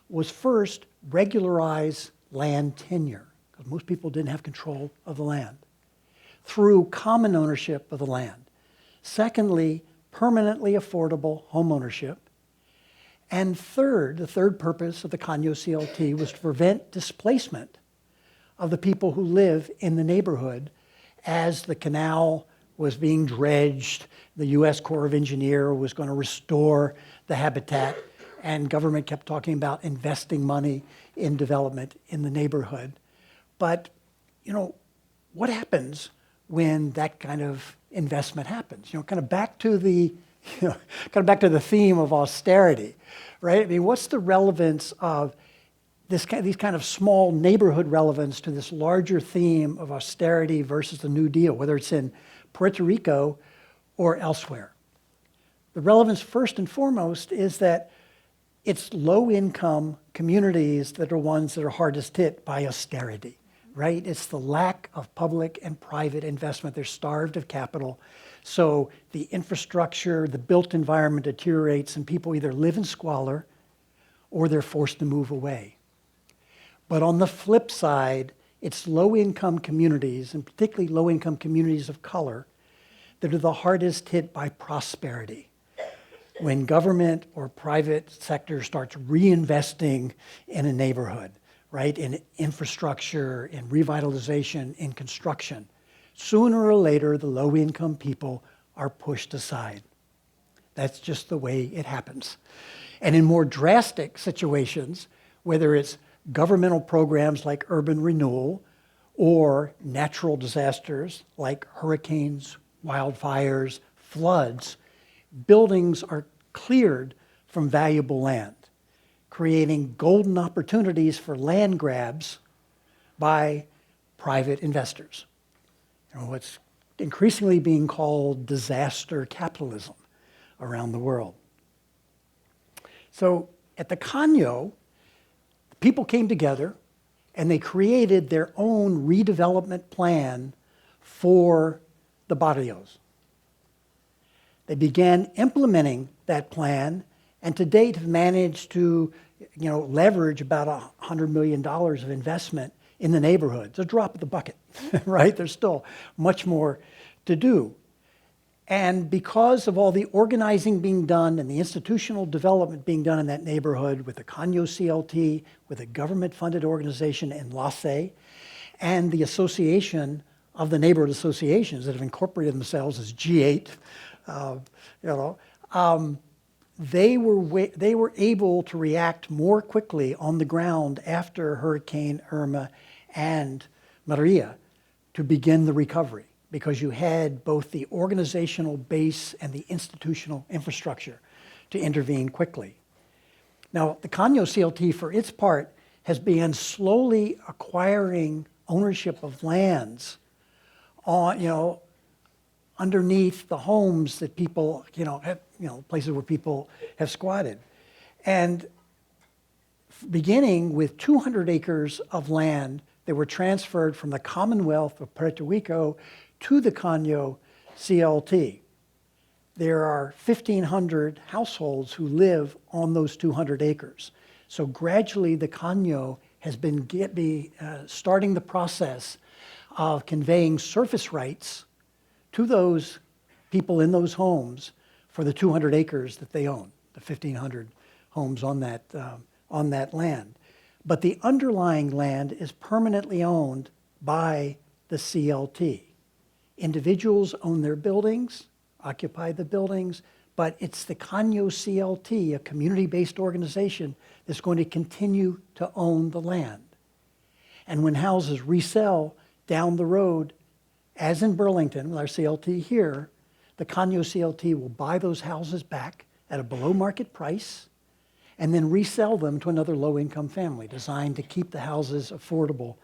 was first regularize land tenure, because most people didn't have control of the land, through common ownership of the land. Secondly, permanently affordable home ownership. And third, the third purpose of the Caño CLT was to prevent displacement of the people who live in the neighborhood as the canal was being dredged. The U.S. Corps of Engineers was going to restore the habitat, and government kept talking about investing money in development in the neighborhood. But, what happens when that kind of investment happens? Kind of back to the theme of austerity, right? I mean, what's the relevance of these kind of small neighborhood relevance to this larger theme of austerity versus the New Deal, whether it's in Puerto Rico or elsewhere? The relevance, first and foremost, is that it's low-income communities that are ones that are hardest hit by austerity, right? It's the lack of public and private investment. They're starved of capital. So the infrastructure, the built environment deteriorates, and people either live in squalor or they're forced to move away. But on the flip side, it's low-income communities, and particularly low-income communities of color, that are the hardest hit by prosperity. When government or private sector starts reinvesting in a neighborhood, right, in infrastructure, in revitalization, in construction, sooner or later, the low-income people are pushed aside. That's just the way it happens. And in more drastic situations, whether it's governmental programs like urban renewal or natural disasters like hurricanes, wildfires, floods, buildings are cleared from valuable land, creating golden opportunities for land grabs by private investors. What's increasingly being called disaster capitalism around the world. So at the Caño, people came together and they created their own redevelopment plan for the barrios. They began implementing that plan, and to date have managed to leverage about $100 million of investment in the neighborhood. It's a drop of the bucket, right? There's still much more to do. And because of all the organizing being done and the institutional development being done in that neighborhood with the Caño CLT, with a government-funded organization in LACE, and the association of the neighborhood associations that have incorporated themselves as G8, they were able to react more quickly on the ground after Hurricane Irma and Maria to begin the recovery, because you had both the organizational base and the institutional infrastructure to intervene quickly. Now, the Caño CLT, for its part, has begun slowly acquiring ownership of lands on, underneath the homes that people, have, places where people have squatted. And beginning with 200 acres of land that were transferred from the Commonwealth of Puerto Rico to the Caño CLT. There are 1,500 households who live on those 200 acres. So gradually the Caño has been starting the process of conveying surface rights to those people in those homes for the 200 acres that they own, the 1,500 homes on that land. But the underlying land is permanently owned by the CLT. Individuals own their buildings, occupy the buildings, but it's the Caño CLT, a community-based organization, that's going to continue to own the land. And when houses resell down the road, as in Burlington, with our CLT here, the Caño CLT will buy those houses back at a below-market price and then resell them to another low-income family, designed to keep the houses affordable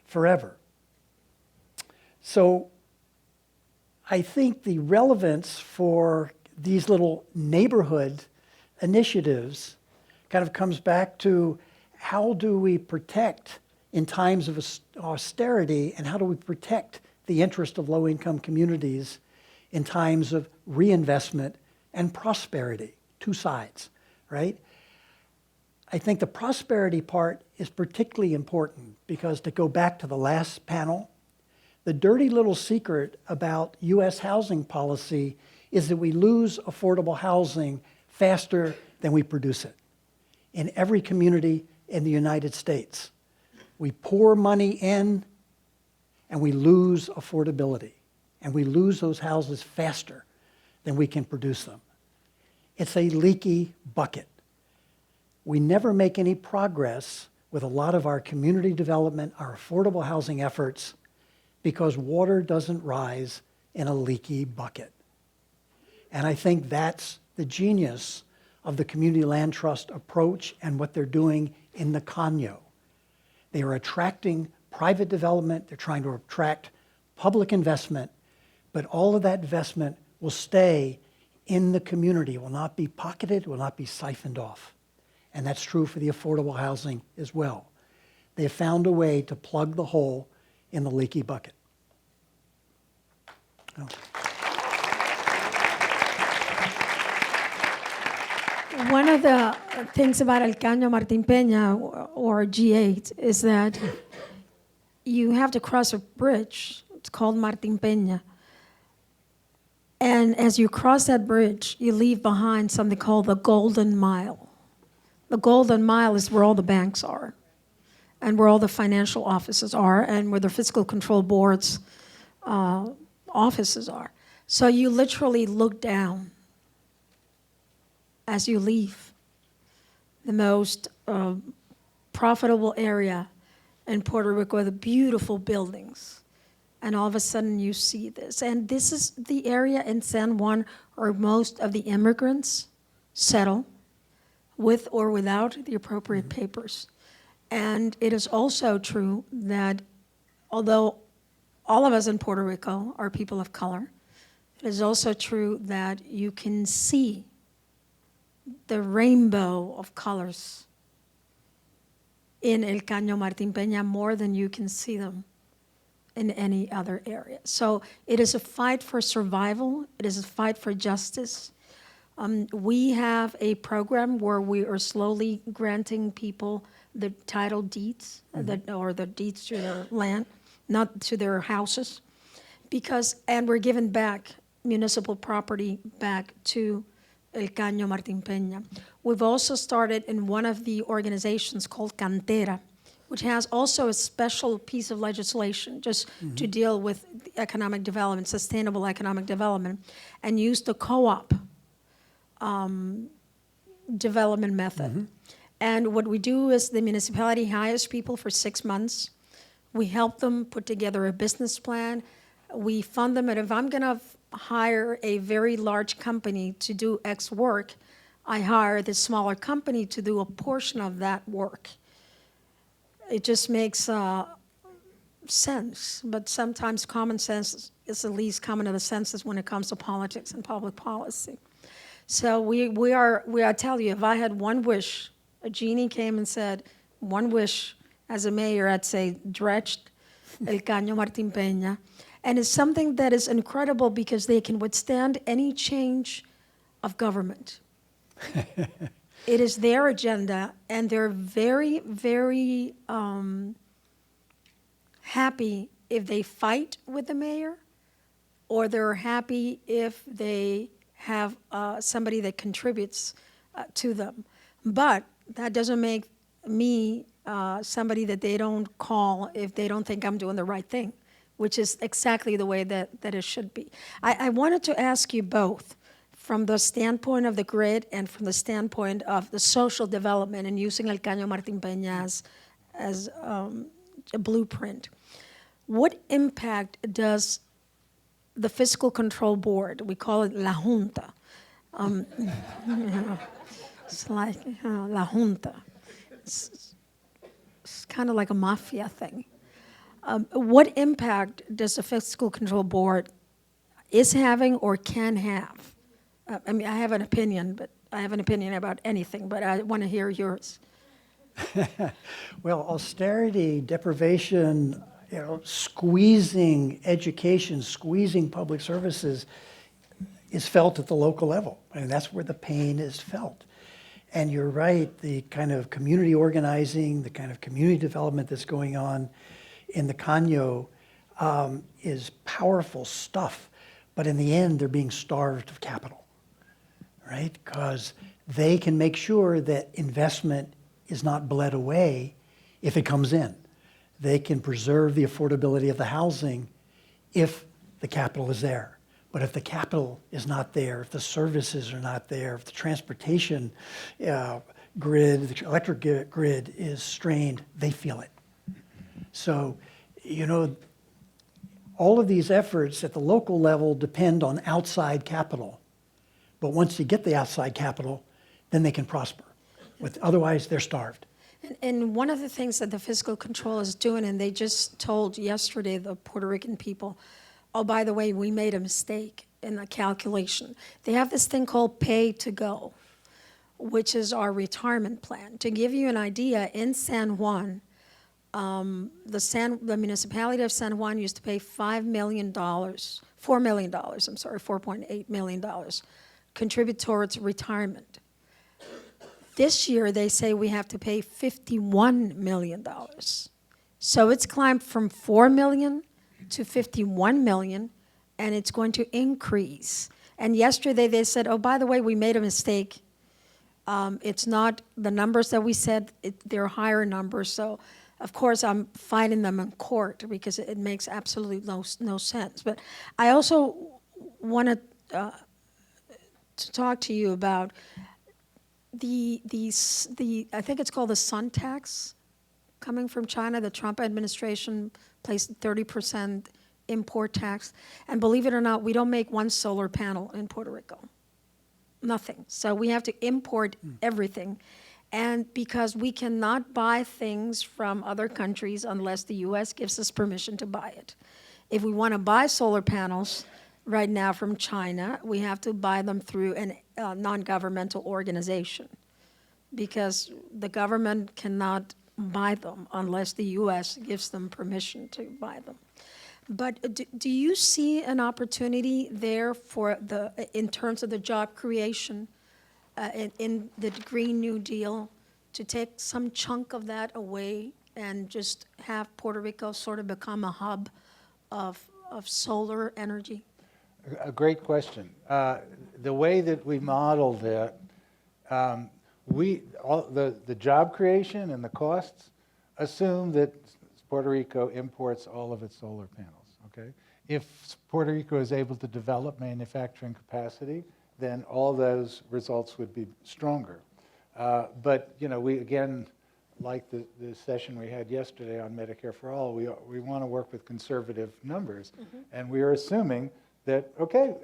forever. So I think the relevance for these little neighborhood initiatives kind of comes back to how do we protect in times of austerity, and how do we protect the interest of low-income communities in times of reinvestment and prosperity? Two sides, right? I think the prosperity part is particularly important because, to go back to the last panel, the dirty little secret about U.S. housing policy is that we lose affordable housing faster than we produce it in every community in the United States. We pour money in and we lose affordability, and we lose those houses faster than we can produce them. It's a leaky bucket. We never make any progress with a lot of our community development, our affordable housing efforts, because water doesn't rise in a leaky bucket. And I think that's the genius of the Community Land Trust approach and what they're doing in the Caño. They are attracting private development, they're trying to attract public investment, but all of that investment will stay in the community, will not be pocketed, will not be siphoned off. And that's true for the affordable housing as well. They have found a way to plug the hole in the leaky bucket. Oh. One of the things about El Caño Martín Peña, or G8, is that you have to cross a bridge. It's called Martín Peña. And as you cross that bridge, you leave behind something called the Golden Mile. The Golden Mile is where all the banks are, and where all the financial offices are, and where the fiscal control board's offices are. So you literally look down as you leave the most profitable area in Puerto Rico with the beautiful buildings. And all of a sudden you see this. And this is the area in San Juan where most of the immigrants settle, with or without the appropriate papers. And it is also true that although all of us in Puerto Rico are people of color, it is also true that you can see the rainbow of colors in El Caño Martín Peña more than you can see them in any other area. So it is a fight for survival. It is a fight for justice. We have a program where we are slowly granting people the title deeds, or the deeds to their land, not to their houses, and we're giving back municipal property back to El Caño Martín Peña. We've also started in one of the organizations called Cantera, which has also a special piece of legislation just to deal with economic development, sustainable economic development, and use the co-op development method. And what we do is the municipality hires people for 6 months. We help them put together a business plan. We fund them, and if I'm gonna hire a very large company to do X work, I hire the smaller company to do a portion of that work. It just makes sense, but sometimes common sense is the least common of the senses when it comes to politics and public policy. So I tell you, if I had one wish, a genie came and said, one wish as a mayor, I'd say, dredged El Caño Martín Peña. And it's something that is incredible because they can withstand any change of government. It is their agenda, and they're very, very happy if they fight with the mayor, or they're happy if they have somebody that contributes to them. But that doesn't make me somebody that they don't call if they don't think I'm doing the right thing, which is exactly the way that it should be. I wanted to ask you both, from the standpoint of the grid and from the standpoint of the social development and using El Caño Martín Peña as a blueprint, what impact does the Fiscal Control Board, we call it La Junta, it's like La Junta, it's kind of like a mafia thing. What impact does the Fiscal Control Board is having or can have? I mean, I have an opinion, but I have an opinion about anything, but I want to hear yours. Well, austerity, deprivation, squeezing education, squeezing public services is felt at the local level. I mean, that's where the pain is felt. And you're right, the kind of community organizing, the kind of community development that's going on in the Caño is powerful stuff. But in the end, they're being starved of capital, right? Because they can make sure that investment is not bled away if it comes in. They can preserve the affordability of the housing if the capital is there. But if the capital is not there, if the services are not there, if the transportation grid, the electric grid is strained, they feel it. So, all of these efforts at the local level depend on outside capital. But once you get the outside capital, then they can prosper. Otherwise, they're starved. And one of the things that the fiscal control is doing, and they just told yesterday the Puerto Rican people, oh, by the way, we made a mistake in the calculation. They have this thing called pay to go, which is our retirement plan. To give you an idea, in San Juan, the municipality of San Juan used to pay $4 million, $4.8 million, contribute towards retirement. This year, they say we have to pay $51 million. So it's climbed from $4 million to $51 million, and it's going to increase. And yesterday, they said, oh, by the way, we made a mistake. It's not the numbers that we said, they're higher numbers. So, of course, I'm fighting them in court because it makes absolutely no sense. But I also wanted to talk to you about the I think it's called the sun tax coming from China. The Trump administration placed 30% import tax. And believe it or not, we don't make one solar panel in Puerto Rico. Nothing. So we have to import everything. And because we cannot buy things from other countries unless the U.S. gives us permission to buy it. If we want to buy solar panels right now from China, we have to buy them through a non-governmental organization because the government cannot buy them unless the U.S. gives them permission to buy them. But do you see an opportunity there in terms of the job creation in the Green New Deal to take some chunk of that away and just have Puerto Rico sort of become a hub of solar energy? A great question. The way that we modeled it, the job creation and the costs assume that Puerto Rico imports all of its solar panels, okay? If Puerto Rico is able to develop manufacturing capacity, then all those results would be stronger. But, we, again, like the session we had yesterday on Medicare for All, we want to work with conservative numbers. Mm-hmm. And we are assuming that, okay,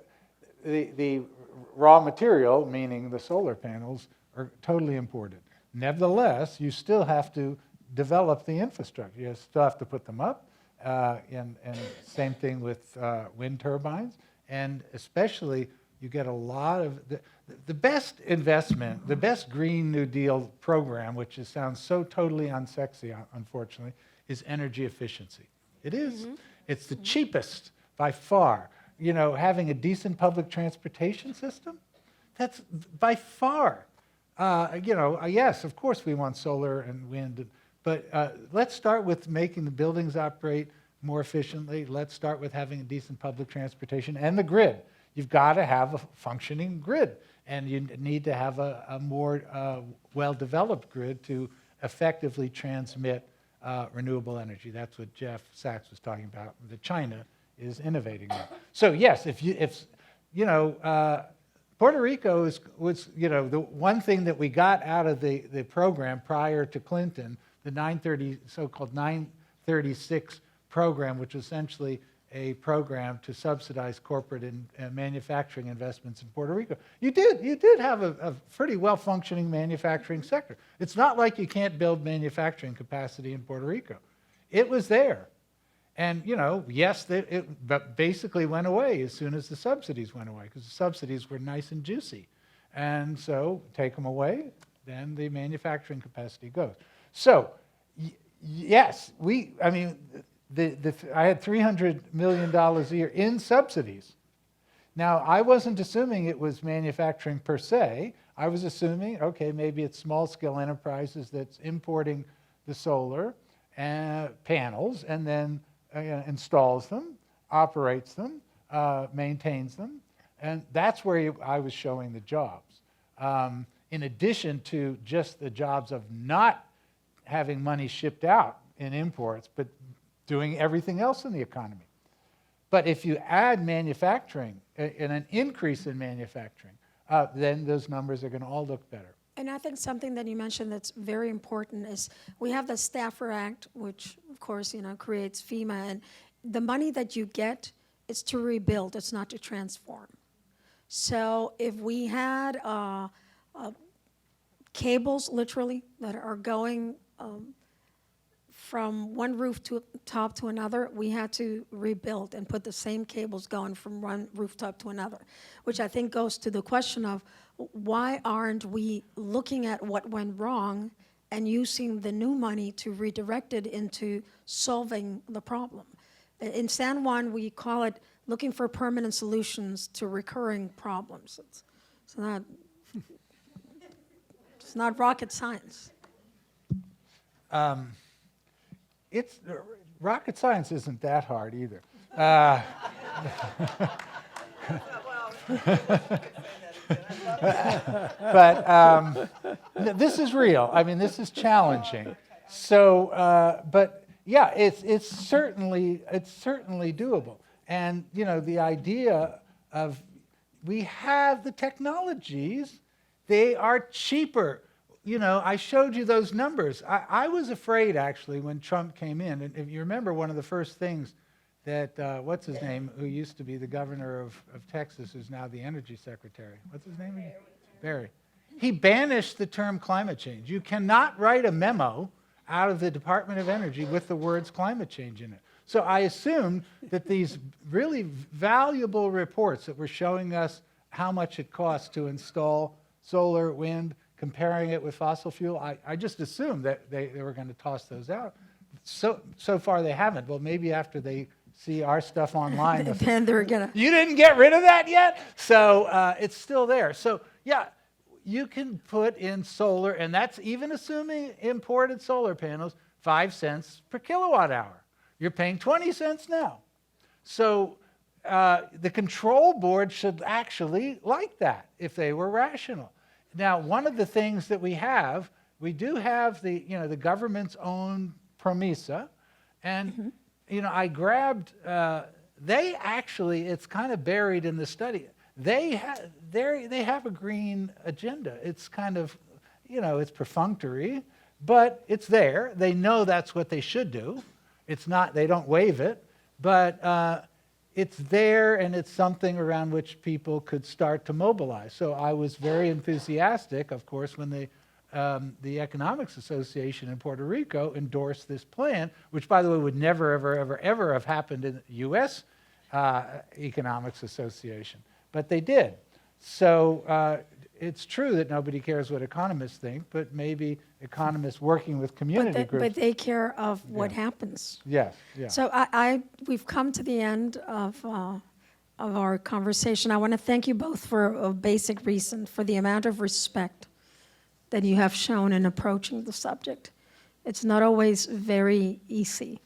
the raw material, meaning the solar panels, are totally imported. Nevertheless, you still have to develop the infrastructure. You still have to put them up, and same thing with wind turbines. And especially, you get a lot of, the best investment, the best Green New Deal program, which sounds so totally unsexy, unfortunately, is energy efficiency. It is. Mm-hmm. It's the cheapest by far. Having a decent public transportation system, that's by far. Yes, of course we want solar and wind, but let's start with making the buildings operate more efficiently. Let's start with having a decent public transportation and the grid. You've got to have a functioning grid, and you need to have a more well-developed grid to effectively transmit renewable energy. That's what Jeff Sachs was talking about, that China is innovating on. So yes, if Puerto Rico was the one thing that we got out of the program prior to Clinton, the so-called 936 program, which was essentially a program to subsidize corporate and manufacturing investments in Puerto Rico. You did have a pretty well-functioning manufacturing sector. It's not like you can't build manufacturing capacity in Puerto Rico. It was there. And, yes, it basically went away as soon as the subsidies went away, because the subsidies were nice and juicy. And so take them away, then the manufacturing capacity goes. So, yes, I mean, I had $300 million a year in subsidies. Now, I wasn't assuming it was manufacturing per se. I was assuming, okay, maybe it's small-scale enterprises that's importing the solar panels and then installs them, operates them, maintains them, and that's where I was showing the jobs. In addition to just the jobs of not having money shipped out in imports, but doing everything else in the economy. But if you add manufacturing and an increase in manufacturing, then those numbers are going to all look better. And I think something that you mentioned that's very important is we have the Stafford Act, which of course, creates FEMA, and the money that you get is to rebuild, it's not to transform. So if we had cables, literally, that are going from one rooftop to another, we had to rebuild and put the same cables going from one rooftop to another, which I think goes to the question of why aren't we looking at what went wrong and using the new money to redirect it into solving the problem. In San Juan, we call it looking for permanent solutions to recurring problems. It's not rocket science. It's rocket science isn't that hard either. But this is real. I mean, this is challenging. So, but yeah, it's certainly doable. And the idea of we have the technologies, they are cheaper. I showed you those numbers. I was afraid, actually, when Trump came in. And if you remember, one of the first things that, what's his name, who used to be the governor of Texas, who's now the energy secretary. What's his name again? Barry. He banished the term climate change. You cannot write a memo out of the Department of Energy with the words climate change in it. So I assumed that these really valuable reports that were showing us how much it costs to install solar, wind, comparing it with fossil fuel, I just assumed that they were going to toss those out. So far they haven't. Well, maybe after they see our stuff online, then they're gonna. You didn't get rid of that yet? So it's still there. So yeah, you can put in solar, and that's even assuming imported solar panels, 5 cents per kilowatt hour. You're paying 20 cents now. So the control board should actually like that if they were rational. Now, one of the things that we do have the government's own PROMESA, and I grabbed. They actually, it's kind of buried in the study. They have a green agenda. It's kind of, it's perfunctory, but it's there. They know that's what they should do. It's not. They don't waive it, but. It's there, and it's something around which people could start to mobilize. So I was very enthusiastic, of course, when the Economics Association in Puerto Rico endorsed this plan, which, by the way, would never, ever, ever, ever have happened in the U.S. Economics Association. But they did. So it's true that nobody cares what economists think, but maybe economists working with community groups. But they care of what happens. Yes, yeah. So we've come to the end of our conversation. I want to thank you both for a basic reason, for the amount of respect that you have shown in approaching the subject. It's not always very easy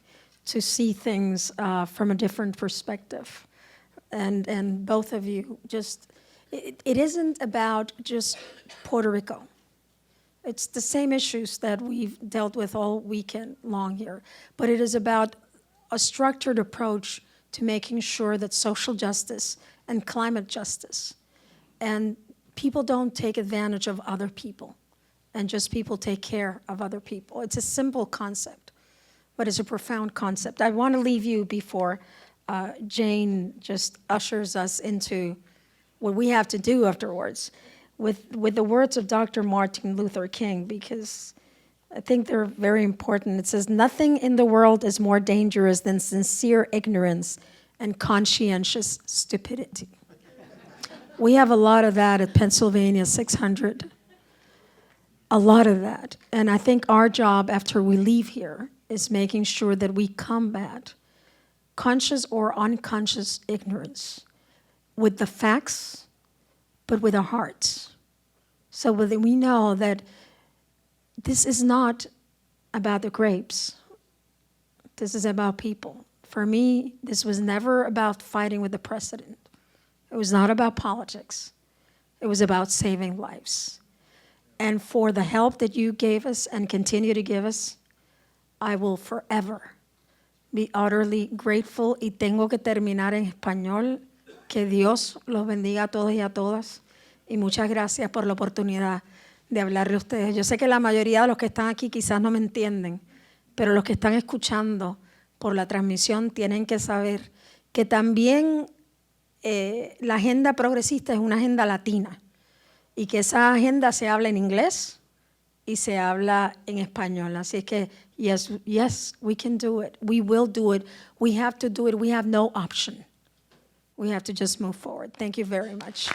to see things from a different perspective. And both of you just, it isn't about just Puerto Rico. It's the same issues that we've dealt with all weekend long here, but it is about a structured approach to making sure that social justice and climate justice and people don't take advantage of other people and just people take care of other people. It's a simple concept, but it's a profound concept. I want to leave you before Jane just ushers us into what we have to do afterwards with the words of Dr. Martin Luther King, because I think they're very important. It says, "Nothing in the world is more dangerous than sincere ignorance and conscientious stupidity." We have a lot of that at Pennsylvania 600. a lot of that. And I think our job after we leave here is making sure that we combat conscious or unconscious ignorance with the facts, but with our hearts. So that we know that this is not about the grapes. This is about people. For me, this was never about fighting with the president. It was not about politics. It was about saving lives. And for the help that you gave us and continue to give us, I will forever be utterly grateful. Y tengo que terminar en español. Que Dios los bendiga a todos y a todas. Y muchas gracias por la oportunidad de hablarle a ustedes. Yo sé que la mayoría de los que están aquí quizás no me entienden, pero los que están escuchando por la transmisión tienen que saber que también la agenda progresista es una agenda latina y que esa agenda se habla en inglés y se habla en español. Así es que, yes, we can do it. We will do it. We have to do it. We have no option. We have to just move forward. Thank you very much.